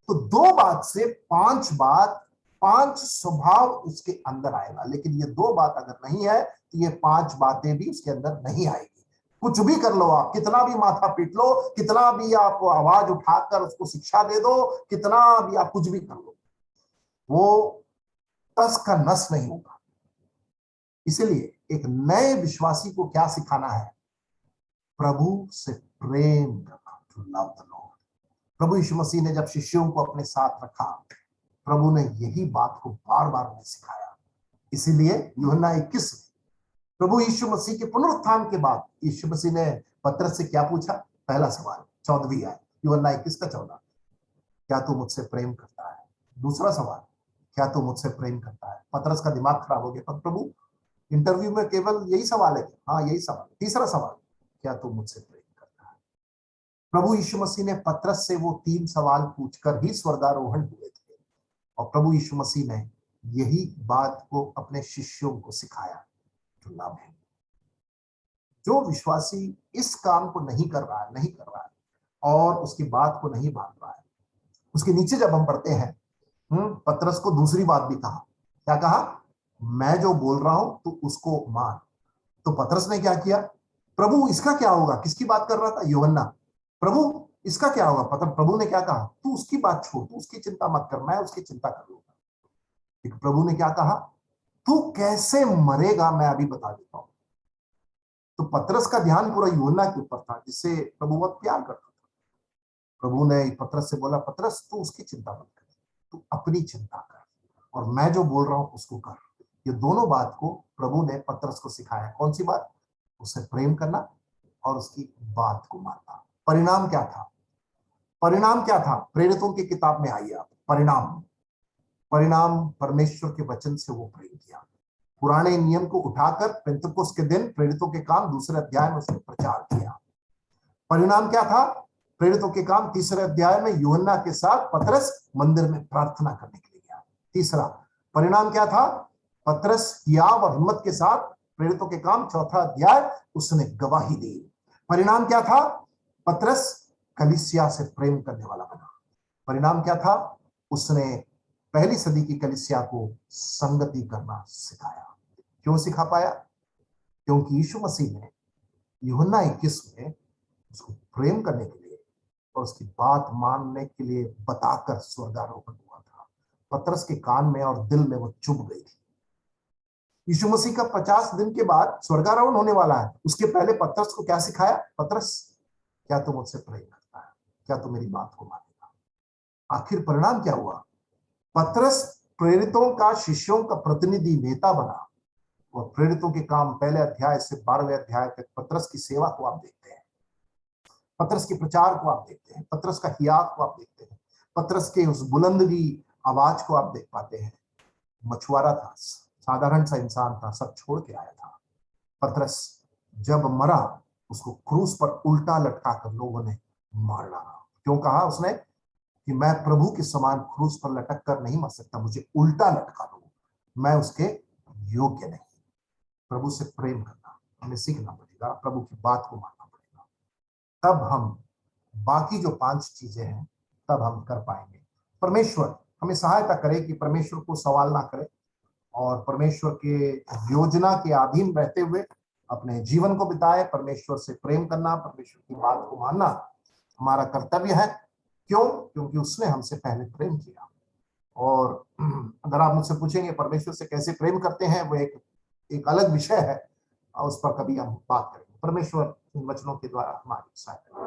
तो दो बात से पांच बात, पांच स्वभाव उसके अंदर आएगा। लेकिन ये दो बात अगर नहीं है तो ये पांच बातें भी उसके अंदर नहीं आएगी। कुछ भी कर लो आप, कितना भी माथा पीट लो, कितना भी आप आवाज उठाकर उसको शिक्षा दे दो, कितना भी आप कुछ भी कर लो, वो तस का नस नहीं होगा। इसलिए एक नए विश्वासी को क्या सिखाना है, प्रभु से प्रेम करना, टू लव द लॉर्ड। प्रभु यीशु मसीह ने जब शिष्यों को अपने साथ रखा, प्रभु ने यही बात को बार बार उन्हें सिखाया। इसीलिए यूहन्ना 21 में प्रभु यीशु मसीह के पुनरुत्थान के बाद यीशु मसीह ने पतरस से क्या पूछा। पहला सवाल 14वीं आयत, यूहन्ना 21 का 14, क्या तू मुझसे प्रेम करता है। दूसरा सवाल, क्या तू मुझसे प्रेम करता है। पतरस का दिमाग खराब हो गया, पर प्रभु इंटरव्यू में केवल यही सवाल है। हाँ, यही सवाल। तीसरा सवाल, क्या तू मुझसे प्रेम करता है। प्रभु यीशु मसीह ने पतरस से वो तीन सवाल पूछकर ही स्वर्गारोहण हुए थे, और प्रभु यीशु मसीह ने यही बात को अपने शिष्यों को सिखाया। तो लाभ है, जो विश्वासी इस काम को नहीं कर रहा है और उसकी बात को नहीं मान रहा है, उसके नीचे जब हम पढ़ते हैं, पतरस को दूसरी बात भी कहा। क्या कहा, मैं जो बोल रहा हूं तू उसको मान। तो पतरस ने क्या किया, प्रभु इसका क्या होगा। किसकी बात कर रहा था, यूहन्ना। प्रभु इसका क्या होगा। प्रभु ने क्या कहा, तू उसकी बात छोड़, तू उसकी चिंता मत कर, मैं उसकी चिंता कर लूंगा। प्रभु ने क्या कहा, तू कैसे मरेगा मैं अभी बता देता हूं। तो पतरस का ध्यान पूरा यूहन्ना के ऊपर था, जिससे प्रभु बहुत प्यार करता था। प्रभु ने पतरस से बोला, पतरस तू उसकी चिंता मत कर, तू अपनी चिंता कर, और मैं जो बोल रहा हूं उसको कर। ये दोनों बात को प्रभु ने पतरस को सिखाया। कौन सी बात, उससे प्रेम करना और उसकी बात को मानना। परिणाम क्या था, परिणाम क्या था, प्रेरितों की किताब में आइए आप। परिणाम परमेश्वर के वचन से वो प्रेम किया। पुराने नियम को उठाकर पेंतुकोस के दिन प्रेरितों के काम दूसरे अध्याय में उसने प्रचार किया। परिणाम क्या था, प्रेरितों के काम तीसरे अध्याय में यूहन्ना के साथ पतरस मंदिर में प्रार्थना करने के लिए गया। तीसरा परिणाम क्या था, पतरस हियाव और हिम्मत के साथ प्रेरितों के काम चौथा अध्याय उसने गवाही दी। परिणाम क्या था, पतरस कलीसिया से प्रेम करने वाला बना। परिणाम क्या था, उसने पहली सदी की कलीसिया को संगति करना सिखाया। क्यों सिखा पाया, क्योंकि यीशु मसीह ने यूहन्ना 21 में उसको प्रेम करने के लिए और उसकी बात मानने के लिए बताकर स्वर्गारोहण हुआ था। पतरस के कान में और दिल में वो चुभ गई थी। यीशु मसीह का 50 दिन के बाद स्वर्गारोहण होने वाला है, उसके पहले पतरस को क्या सिखाया, पतरस क्या तू मुझसे प्रेम करता है, क्या तू मेरी बात को मानेगा। आखिर परिणाम क्या हुआ, पतरस प्रेरितों का, शिष्यों का प्रतिनिधि, नेता बना, और प्रेरितों के काम पहले अध्याय से 12वें अध्याय तक पतरस की सेवा को आप देखते हैं, पतरस के प्रचार को आप देखते हैं, पतरस का हियाक को आप देखते हैं, पतरस के उस बुलंदगी आवाज को आप देख पाते हैं। मछुआरा था, साधारण सा इंसान था, सब छोड़ के आया था। पतरस जब मरा उसको क्रूस पर उल्टा लटका कर लोगों ने मार डाला। क्यों कहा उसने कि मैं प्रभु के समान क्रूस पर लटक कर नहीं मर सकता, मुझे उल्टा लटका दो, मैं उसके योग्य नहीं। प्रभु से प्रेम करना हमें सीखना पड़ेगा, प्रभु की बात को मानना पड़ेगा, तब हम बाकी जो 5 चीजें हैं तब हम कर पाएंगे। परमेश्वर हमें सहायता करे कि परमेश्वर को सवाल ना करें और परमेश्वर के योजना के अधीन रहते हुए अपने जीवन को बिताए। परमेश्वर से प्रेम करना, परमेश्वर की बात को मानना हमारा कर्तव्य है। क्यों? क्योंकि उसने हमसे पहले प्रेम किया। और अगर आप मुझसे पूछेंगे परमेश्वर से कैसे प्रेम करते हैं, वो एक अलग विषय है, और उस पर कभी हम बात करेंगे। परमेश्वर इन वचनों के द्वारा हमारी सहायता